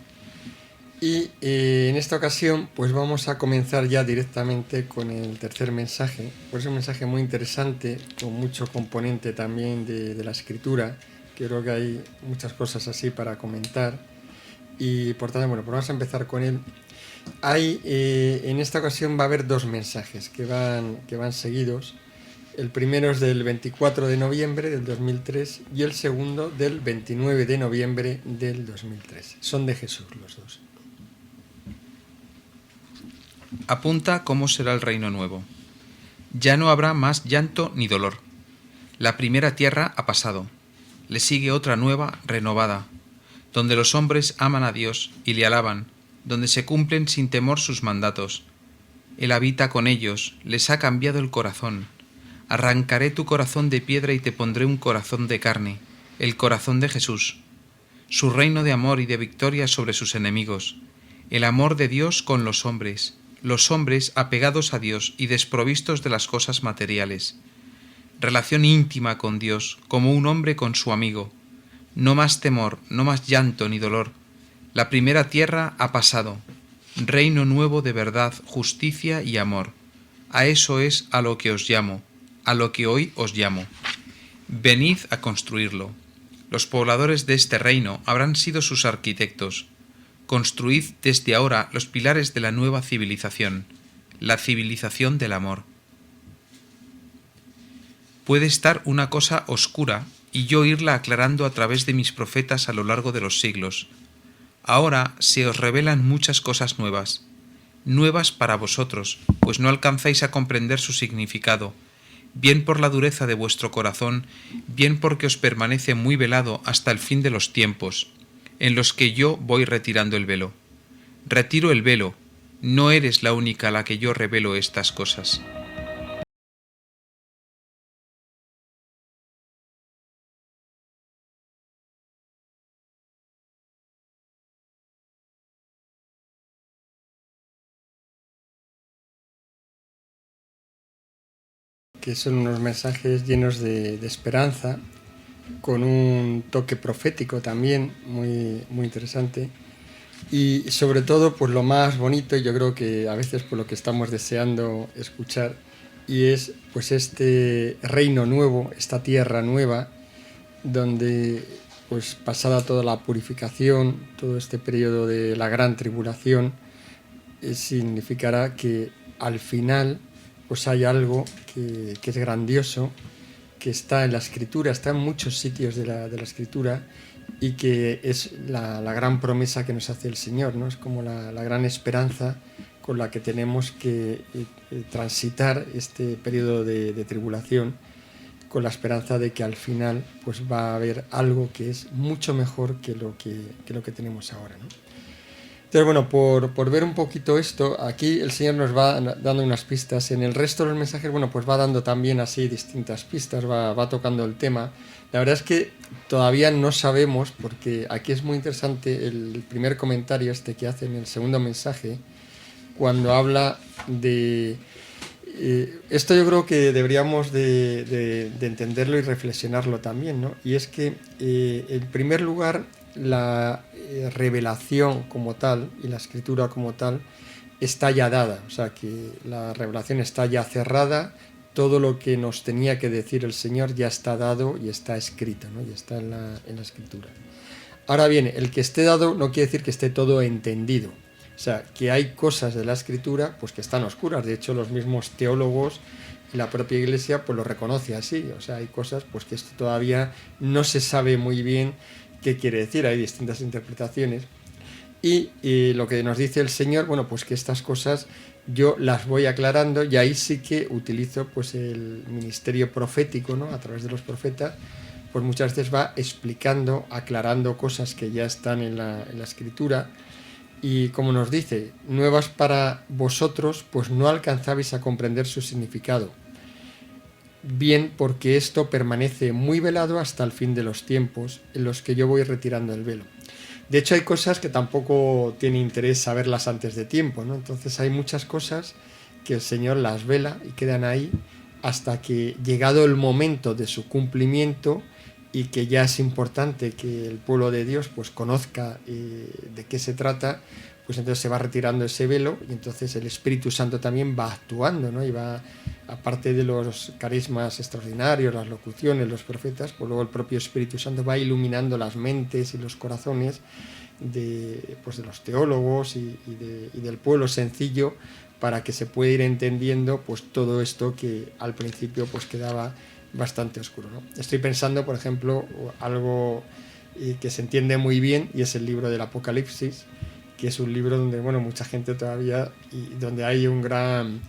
y en esta ocasión pues vamos a comenzar ya directamente con el tercer mensaje. Pues es un mensaje muy interesante, con mucho componente también de la escritura, que creo que hay muchas cosas así para comentar y por tanto, bueno, pues vamos a empezar con él. En esta ocasión va a haber dos mensajes que van seguidos. El primero es del 24 de noviembre del 2003 y el segundo del 29 de noviembre del 2003. Son de Jesús los dos. Apunta cómo será el reino nuevo. Ya no habrá más llanto ni dolor. La primera tierra ha pasado. Le sigue otra nueva, renovada, donde los hombres aman a Dios y le alaban, donde se cumplen sin temor sus mandatos. Él habita con ellos, les ha cambiado el corazón. Arrancaré tu corazón de piedra y te pondré un corazón de carne, el corazón de Jesús. Su reino de amor y de victoria sobre sus enemigos. El amor de Dios con los hombres apegados a Dios y desprovistos de las cosas materiales. Relación íntima con Dios, como un hombre con su amigo. No más temor, no más llanto ni dolor. La primera tierra ha pasado. Reino nuevo de verdad, justicia y amor. A eso es a lo que os llamo, a lo que hoy os llamo. Venid a construirlo. Los pobladores de este reino habrán sido sus arquitectos. Construid desde ahora los pilares de la nueva civilización, la civilización del amor. Puede estar una cosa oscura y yo irla aclarando a través de mis profetas a lo largo de los siglos. Ahora se os revelan muchas cosas nuevas, nuevas para vosotros, pues no alcanzáis a comprender su significado, bien por la dureza de vuestro corazón, bien porque os permanece muy velado hasta el fin de los tiempos, en los que yo voy retirando el velo. Retiro el velo, no eres la única a la que yo revelo estas cosas. Que son unos mensajes llenos de esperanza, con un toque profético también muy, muy interesante y sobre todo pues lo más bonito, yo creo que a veces por lo que estamos deseando escuchar, y es pues este reino nuevo, esta tierra nueva, donde pues pasada toda la purificación, todo este periodo de la gran tribulación, significará que al final pues hay algo que es grandioso, que está en la Escritura, está en muchos sitios de la Escritura y que es la gran promesa que nos hace el Señor, ¿no? Es como la gran esperanza con la que tenemos que transitar este periodo de tribulación, con la esperanza de que al final pues va a haber algo que es mucho mejor que lo que tenemos ahora, ¿no? Entonces, bueno, por ver un poquito esto, aquí el Señor nos va dando unas pistas. En el resto de los mensajes, bueno, pues va dando también así distintas pistas, va tocando el tema. La verdad es que todavía no sabemos, porque aquí es muy interesante el primer comentario que hace en el segundo mensaje, cuando habla de... esto yo creo que deberíamos de entenderlo y reflexionarlo también, ¿no? Y es que, en primer lugar, la revelación como tal y la escritura como tal está ya dada, o sea que la revelación está ya cerrada, todo lo que nos tenía que decir el Señor ya está dado y está escrito, ¿no? Y está en la escritura. Ahora bien, el que esté dado no quiere decir que esté todo entendido, o sea que hay cosas de la escritura pues que están oscuras. De hecho, los mismos teólogos y la propia Iglesia pues lo reconoce así, o sea, hay cosas pues que esto todavía no se sabe muy bien qué quiere decir, hay distintas interpretaciones y lo que nos dice el Señor, bueno, pues que estas cosas yo las voy aclarando y ahí sí que utilizo pues el ministerio profético, ¿no? A través de los profetas, pues muchas veces va explicando, aclarando cosas que ya están en la escritura y como nos dice, nuevas para vosotros, pues no alcanzabais a comprender su significado. Bien, porque esto permanece muy velado hasta el fin de los tiempos, en los que yo voy retirando el velo. De hecho, hay cosas que tampoco tiene interés saberlas antes de tiempo, ¿no? Entonces hay muchas cosas que el Señor las vela y quedan ahí hasta que, llegado el momento de su cumplimiento y que ya es importante que el pueblo de Dios pues conozca de qué se trata, pues entonces se va retirando ese velo y entonces el Espíritu Santo también va actuando, ¿no? Y va, aparte de los carismas extraordinarios, las locuciones, los profetas, pues luego el propio Espíritu Santo va iluminando las mentes y los corazones de los teólogos y del pueblo sencillo, para que se pueda ir entendiendo pues todo esto que al principio pues quedaba bastante oscuro, ¿no? Estoy pensando, por ejemplo, algo que se entiende muy bien, y es el libro del Apocalipsis, que es un libro donde, bueno, mucha gente todavía, y donde hay un gran...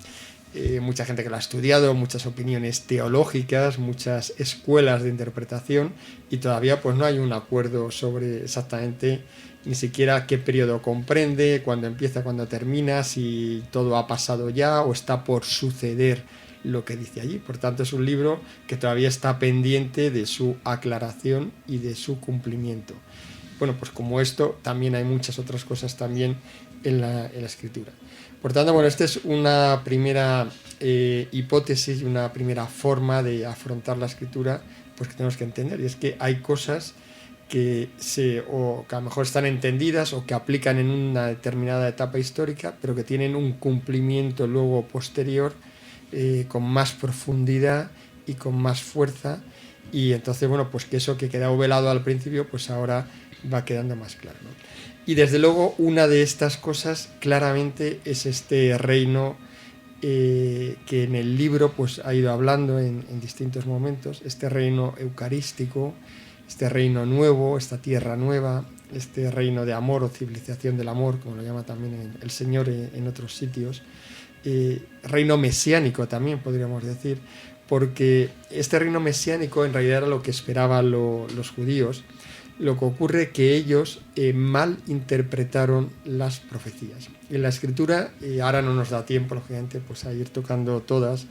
mucha gente que lo ha estudiado, muchas opiniones teológicas, muchas escuelas de interpretación, y todavía pues no hay un acuerdo sobre exactamente ni siquiera qué periodo comprende, cuándo empieza, cuándo termina, si todo ha pasado ya o está por suceder lo que dice allí. Por tanto, es un libro que todavía está pendiente de su aclaración y de su cumplimiento. Bueno, pues como esto, también hay muchas otras cosas también en la Escritura. Por tanto, bueno, esta es una primera hipótesis y una primera forma de afrontar la Escritura, pues que tenemos que entender, y es que hay cosas que a lo mejor están entendidas o que aplican en una determinada etapa histórica, pero que tienen un cumplimiento luego posterior con más profundidad y con más fuerza, y entonces, bueno, pues que eso que quedaba velado al principio, pues ahora va quedando más claro, ¿no? Y desde luego una de estas cosas claramente es este reino que en el libro pues ha ido hablando en distintos momentos, este reino eucarístico, este reino nuevo, esta tierra nueva, este reino de amor o civilización del amor, como lo llama también el Señor en otros sitios, reino mesiánico también podríamos decir, porque este reino mesiánico en realidad era lo que esperaban los judíos. Lo que ocurre es que ellos mal interpretaron las profecías. En la Escritura, ahora no nos da tiempo, lógicamente, pues a ir tocando todas,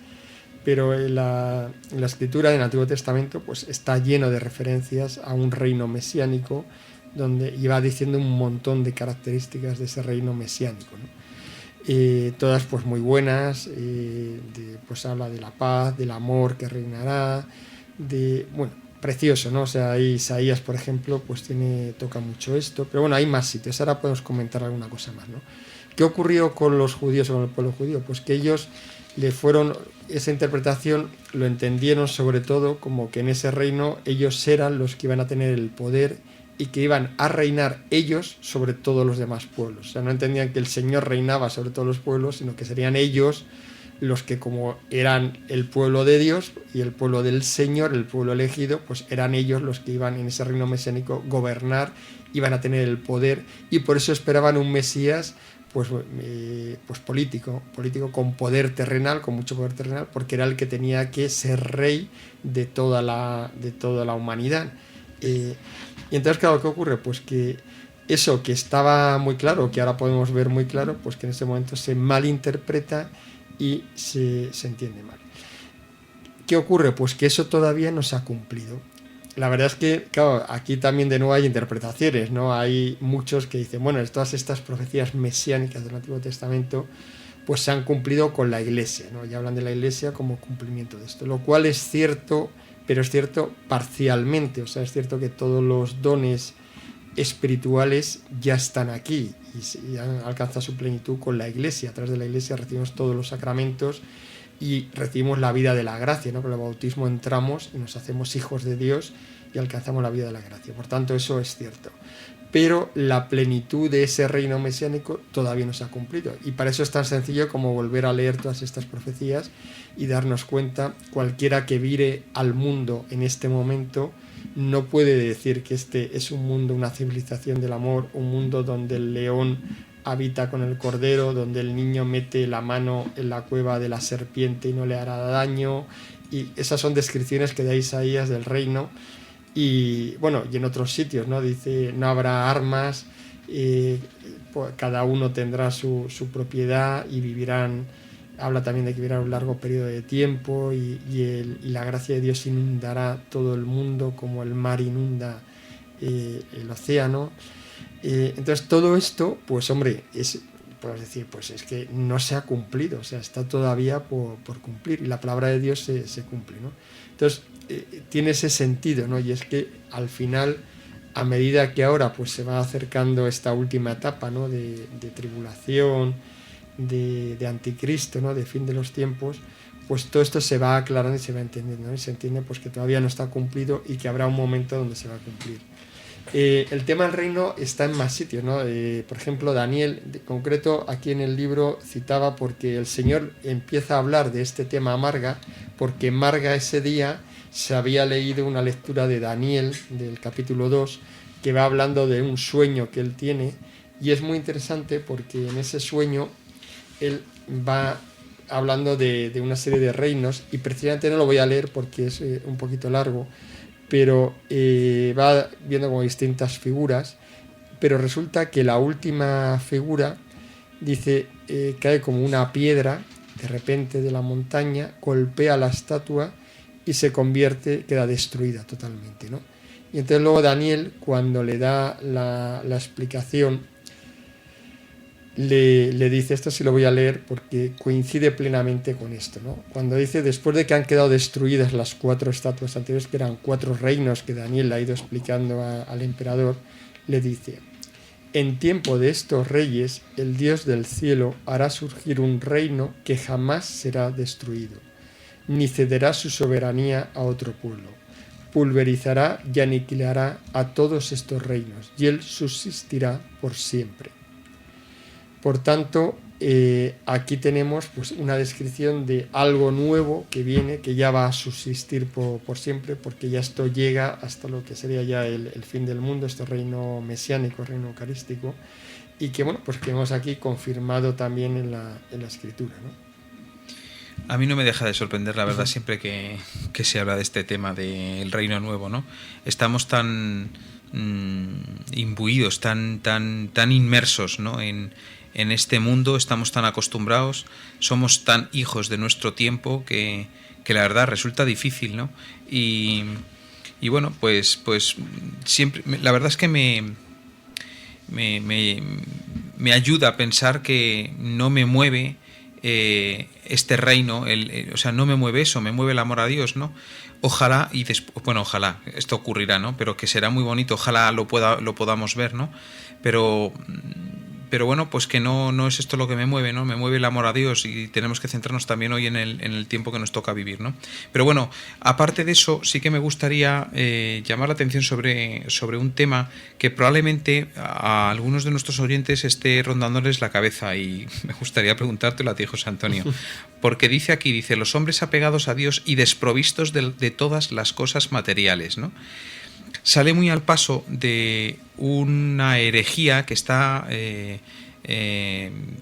pero en la Escritura del Antiguo Testamento pues está lleno de referencias a un reino mesiánico, donde iba diciendo un montón de características de ese reino mesiánico, ¿no? Todas pues muy buenas, pues habla de la paz, del amor que reinará, bueno, precioso, ¿no? O sea, ahí Isaías, por ejemplo, pues toca mucho esto, pero bueno, hay más sitios, ahora podemos comentar alguna cosa más, ¿no? ¿Qué ocurrió con los judíos o con el pueblo judío? Pues que ellos esa interpretación lo entendieron sobre todo como que en ese reino ellos eran los que iban a tener el poder y que iban a reinar ellos sobre todos los demás pueblos. O sea, no entendían que el Señor reinaba sobre todos los pueblos, sino que serían ellos los que, como eran el pueblo de Dios y el pueblo del Señor, el pueblo elegido, pues eran ellos los que iban en ese reino mesiánico gobernar, iban a tener el poder, y por eso esperaban un Mesías pues político con poder terrenal, con mucho poder terrenal, porque era el que tenía que ser rey de toda la humanidad. Y entonces, claro, ¿qué ocurre? Pues que eso que estaba muy claro, que ahora podemos ver muy claro, pues que en ese momento se malinterpreta y se entiende mal. ¿Qué ocurre? Pues que eso todavía no se ha cumplido. La verdad es que, claro, aquí también de nuevo hay interpretaciones, ¿no? Hay muchos que dicen, bueno, todas estas profecías mesiánicas del Antiguo Testamento pues se han cumplido con la Iglesia, ¿no? Ya hablan de la Iglesia como cumplimiento de esto, lo cual es cierto, pero es cierto parcialmente. O sea, es cierto que todos los dones espirituales ya están aquí y han alcanzado su plenitud con la Iglesia. A través de la Iglesia recibimos todos los sacramentos y recibimos la vida de la gracia, ¿no? Con el bautismo entramos y nos hacemos hijos de Dios y alcanzamos la vida de la gracia. Por tanto, eso es cierto. Pero la plenitud de ese reino mesiánico todavía no se ha cumplido. Y para eso es tan sencillo como volver a leer todas estas profecías y darnos cuenta, cualquiera que vire al mundo en este momento no puede decir que este es un mundo, una civilización del amor, un mundo donde el león habita con el cordero, donde el niño mete la mano en la cueva de la serpiente y no le hará daño. Y esas son descripciones que da Isaías del reino. Y bueno, y en otros sitios, ¿no? Dice, no habrá armas, pues cada uno tendrá su propiedad y vivirán. Habla también de que vivirán un largo periodo de tiempo y la gracia de Dios inundará todo el mundo como el mar inunda el océano. Entonces todo esto, pues hombre, puedes decir, pues es que no se ha cumplido, o sea, está todavía por cumplir, y la palabra de Dios se cumple, ¿no? Entonces, tiene ese sentido, ¿no? Y es que al final, a medida que ahora pues se va acercando esta última etapa, ¿no? de tribulación, de anticristo, ¿no? De fin de los tiempos, pues todo esto se va aclarando y se va entendiendo, ¿no? Y se entiende pues que todavía no está cumplido y que habrá un momento donde se va a cumplir. El tema del reino está en más sitios, ¿no? Por ejemplo, Daniel, de concreto, aquí en el libro citaba porque el Señor empieza a hablar de este tema Marga, porque Marga ese día se había leído una lectura de Daniel, del capítulo 2, que va hablando de un sueño que él tiene, y es muy interesante porque en ese sueño él va hablando de una serie de reinos, y precisamente no lo voy a leer porque es un poquito largo, pero va viendo como distintas figuras, pero resulta que la última figura, dice, cae como una piedra de repente de la montaña, golpea la estatua y se convierte, queda destruida totalmente, ¿no? Y entonces luego Daniel, cuando le da la explicación, le dice, esto sí lo voy a leer porque coincide plenamente con esto, ¿no? Cuando dice, después de que han quedado destruidas las 4 estatuas anteriores, que eran 4 reinos que Daniel le ha ido explicando al emperador, le dice, en tiempo de estos reyes, el Dios del cielo hará surgir un reino que jamás será destruido, ni cederá su soberanía a otro pueblo. Pulverizará y aniquilará a todos estos reinos, y él subsistirá por siempre. Por tanto, aquí tenemos pues una descripción de algo nuevo que viene, que ya va a subsistir por siempre, porque ya esto llega hasta lo que sería ya el fin del mundo, este reino mesiánico, reino eucarístico, y que bueno, pues que hemos aquí confirmado también en la Escritura, ¿no? A mí no me deja de sorprender, la verdad, siempre que se habla de este tema del reino nuevo, ¿no? Estamos tan imbuidos, tan inmersos, ¿no? en este mundo, estamos tan acostumbrados, somos tan hijos de nuestro tiempo que la verdad resulta difícil, ¿no? Y bueno, pues siempre, la verdad es que me ayuda a pensar que no me mueve este reino, o sea, no me mueve eso, me mueve el amor a Dios, ¿no? Ojalá, y bueno, ojalá, esto ocurrirá, ¿no? Pero que será muy bonito, ojalá lo podamos ver, ¿no? Pero bueno, pues que no es esto lo que me mueve, ¿no? Me mueve el amor a Dios, y tenemos que centrarnos también hoy en el tiempo que nos toca vivir, ¿no? Pero bueno, aparte de eso, sí que me gustaría llamar la atención sobre un tema que probablemente a algunos de nuestros oyentes esté rondándoles la cabeza, y me gustaría preguntártelo a ti, José Antonio, porque dice, los hombres apegados a Dios y desprovistos de todas las cosas materiales, ¿no? Sale muy al paso de una herejía que está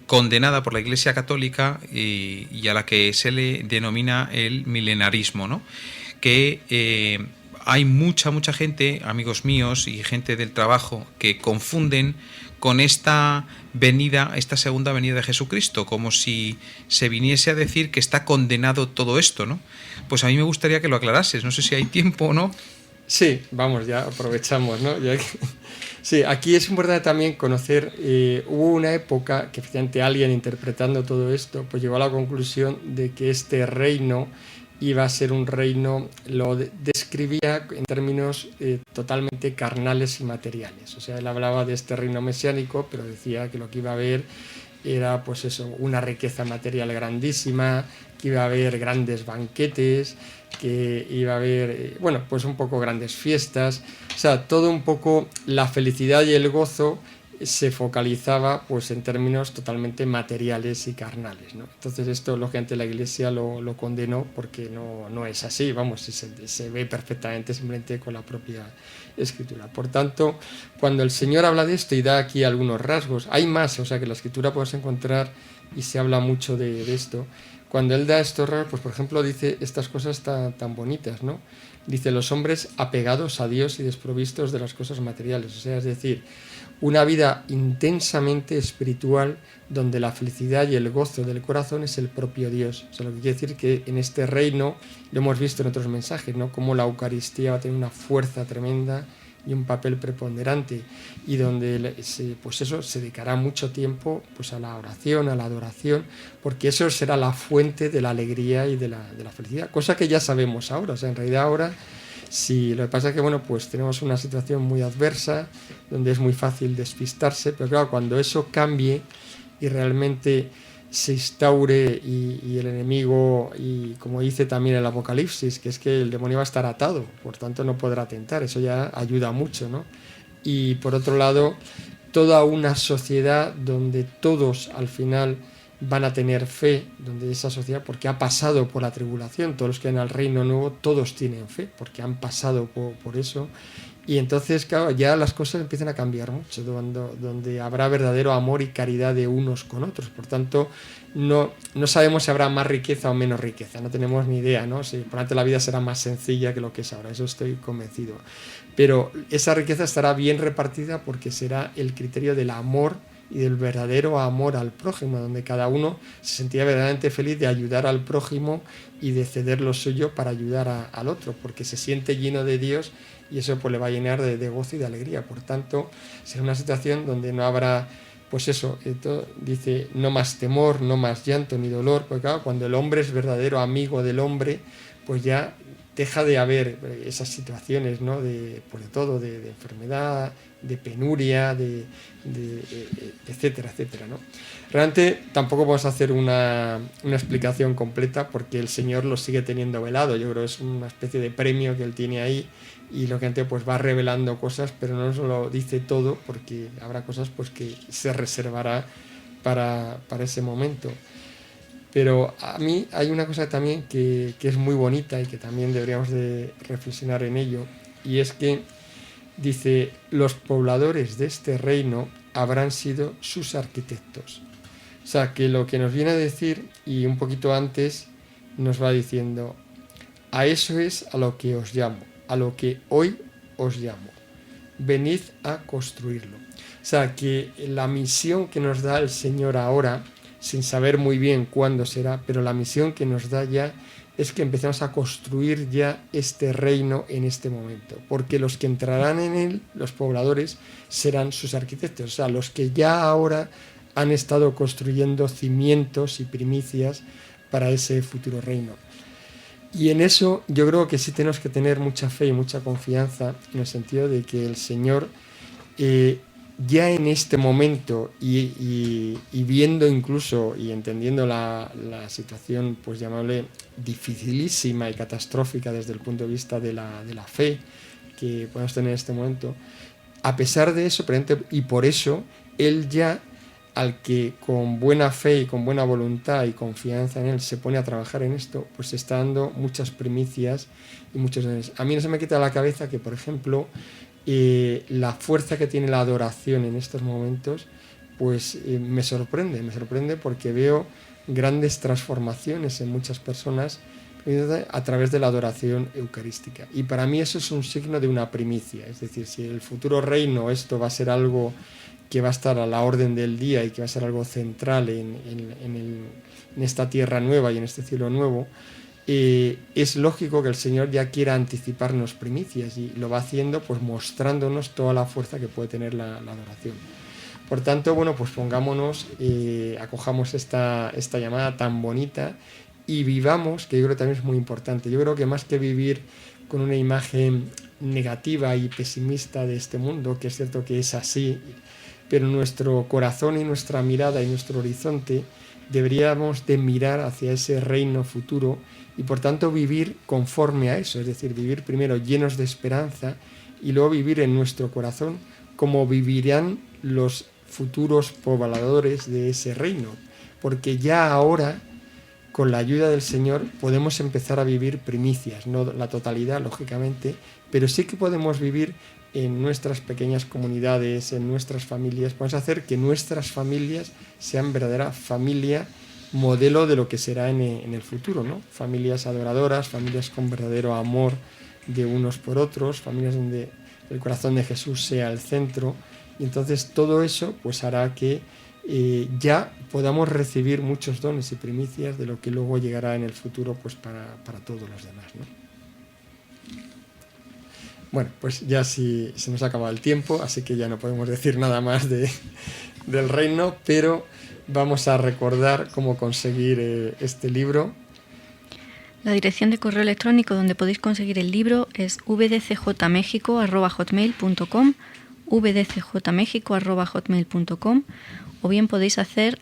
condenada por la Iglesia Católica y a la que se le denomina el milenarismo, ¿no? Que hay mucha gente, amigos míos y gente del trabajo, que confunden con esta segunda venida de Jesucristo, como si se viniese a decir que está condenado todo esto, ¿no? Pues a mí me gustaría que lo aclarases, no sé si hay tiempo o no. Sí, vamos, ya aprovechamos, ¿no? Sí, aquí es importante también conocer, hubo una época que efectivamente alguien interpretando todo esto, pues llegó a la conclusión de que este reino iba a ser un reino, lo describía en términos totalmente carnales y materiales. O sea, él hablaba de este reino mesiánico, pero decía que lo que iba a haber era, pues eso, una riqueza material grandísima, que iba a haber grandes banquetes, que iba a haber, bueno, pues un poco grandes fiestas, o sea, todo un poco la felicidad y el gozo se focalizaba pues en términos totalmente materiales y carnales, ¿no? Entonces esto lógicamente la Iglesia lo condenó porque no es así, vamos, se ve perfectamente simplemente con la propia Escritura. Por tanto, cuando el Señor habla de esto y da aquí algunos rasgos, hay más, o sea que la Escritura puedes encontrar y se habla mucho de esto. Cuando él da estos rasgos, pues por ejemplo dice estas cosas tan bonitas, ¿no? Dice, los hombres apegados a Dios y desprovistos de las cosas materiales, o sea, es decir, una vida intensamente espiritual donde la felicidad y el gozo del corazón es el propio Dios. O sea, lo que quiere decir que en este reino, lo hemos visto en otros mensajes, ¿no? Cómo la Eucaristía va a tener una fuerza tremenda y un papel preponderante, y donde se dedicará mucho tiempo pues a la oración, a la adoración, porque eso será la fuente de la alegría y de la felicidad, cosa que ya sabemos ahora. O sea, en realidad ahora, lo que pasa es que pues tenemos una situación muy adversa, donde es muy fácil despistarse, pero claro, cuando eso cambie y realmente se instaure y el enemigo, y como dice también el Apocalipsis, que es que el demonio va a estar atado, por tanto no podrá tentar, eso ya ayuda mucho, ¿no? Y por otro lado, toda una sociedad donde todos al final van a tener fe, donde esa sociedad, porque ha pasado por la tribulación, todos los que van al reino nuevo, todos tienen fe, porque han pasado por eso. Y entonces, claro, ya las cosas empiezan a cambiar mucho, donde habrá verdadero amor y caridad de unos con otros. Por tanto, no sabemos si habrá más riqueza o menos riqueza, no tenemos ni idea, ¿no? Si por antes la vida será más sencilla que lo que es ahora, eso estoy convencido. Pero esa riqueza estará bien repartida porque será el criterio del amor y del verdadero amor al prójimo, donde cada uno se sentirá verdaderamente feliz de ayudar al prójimo y de ceder lo suyo para ayudar al otro, porque se siente lleno de Dios y eso pues le va a llenar de gozo y de alegría. Por tanto, será una situación donde no habrá, pues eso, dice, no más temor, no más llanto ni dolor, porque claro, cuando el hombre es verdadero amigo del hombre, pues ya deja de haber esas situaciones, ¿no? de todo, de enfermedad, de penuria, de etcétera, etcétera, ¿no? Realmente tampoco podemos hacer una explicación completa porque el Señor lo sigue teniendo velado. Yo creo que es una especie de premio que Él tiene ahí y lógicamente pues va revelando cosas, pero no nos lo dice todo porque habrá cosas pues que se reservará para ese momento. Pero a mí hay una cosa también que es muy bonita y que también deberíamos de reflexionar en ello, y es que dice, los pobladores de este reino habrán sido sus arquitectos. O sea, que lo que nos viene a decir, y un poquito antes nos va diciendo, a eso es a lo que os llamo, a lo que hoy os llamo. Venid a construirlo. O sea, que la misión que nos da el Señor ahora, sin saber muy bien cuándo será, pero la misión que nos da ya es que empecemos a construir ya este reino en este momento, porque los que entrarán en él, los pobladores, serán sus arquitectos, o sea, los que ya ahora han estado construyendo cimientos y primicias para ese futuro reino. Y en eso yo creo que sí tenemos que tener mucha fe y mucha confianza, en el sentido de que el Señor ya en este momento y viendo incluso y entendiendo la situación, pues llamarle dificilísima y catastrófica desde el punto de vista de la fe que podemos tener en este momento, a pesar de eso, y por eso, Él ya, al que con buena fe y con buena voluntad y confianza en Él se pone a trabajar en esto, pues está dando muchas primicias y muchos dones. A mí no se me quita de la cabeza que, por ejemplo, la fuerza que tiene la adoración en estos momentos, pues me sorprende porque veo grandes transformaciones en muchas personas a través de la adoración eucarística. Y para mí eso es un signo de una primicia, es decir, si el futuro reino esto va a ser algo que va a estar a la orden del día y que va a ser algo central en esta tierra nueva y en este cielo nuevo, es lógico que el Señor ya quiera anticiparnos primicias y lo va haciendo pues mostrándonos toda la fuerza que puede tener la adoración. Por tanto, bueno, pues pongámonos, acojamos esta llamada tan bonita y vivamos, que yo creo que también es muy importante. Yo creo que más que vivir con una imagen negativa y pesimista de este mundo, que es cierto que es así, pero nuestro corazón y nuestra mirada y nuestro horizonte deberíamos de mirar hacia ese reino futuro y por tanto vivir conforme a eso, es decir, vivir primero llenos de esperanza y luego vivir en nuestro corazón como vivirán los futuros pobladores de ese reino, porque ya ahora, con la ayuda del Señor, podemos empezar a vivir primicias, no la totalidad, lógicamente, pero sí que podemos vivir en nuestras pequeñas comunidades, en nuestras familias. Podemos hacer que nuestras familias sean verdadera familia, modelo de lo que será en el futuro, ¿no? Familias adoradoras, familias con verdadero amor de unos por otros, familias donde el corazón de Jesús sea el centro. Y entonces todo eso pues hará que ya podamos recibir muchos dones y primicias de lo que luego llegará en el futuro pues para todos los demás, ¿no? Bueno, pues ya sí se nos ha acabado el tiempo, así que ya no podemos decir nada más del reino, pero vamos a recordar cómo conseguir este libro. La dirección de correo electrónico donde podéis conseguir el libro es vdcjmexico@hotmail.com, vdcjmexico@hotmail.com, o bien podéis hacer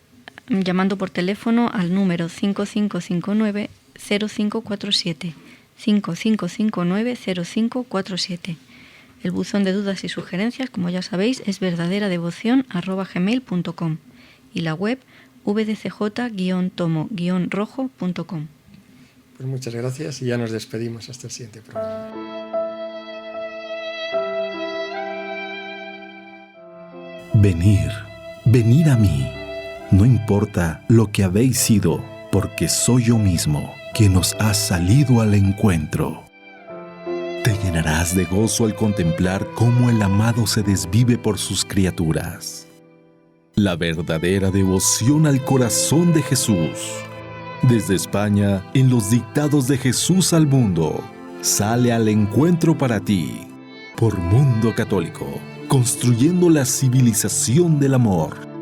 llamando por teléfono al número 5559 0547, 5559 0547. El buzón de dudas y sugerencias, como ya sabéis, es verdaderadevoción@gmail.com y la web vdcj-tomo-rojo.com. Pues muchas gracias y ya nos despedimos hasta el siguiente programa. Venid a mí. No importa lo que habéis sido, porque soy yo mismo quien os ha salido al encuentro. Te llenarás de gozo al contemplar cómo el amado se desvive por sus criaturas. La verdadera devoción al corazón de Jesús. Desde España, en los dictados de Jesús al mundo, sale al encuentro para ti, por Mundo Católico, construyendo la civilización del amor.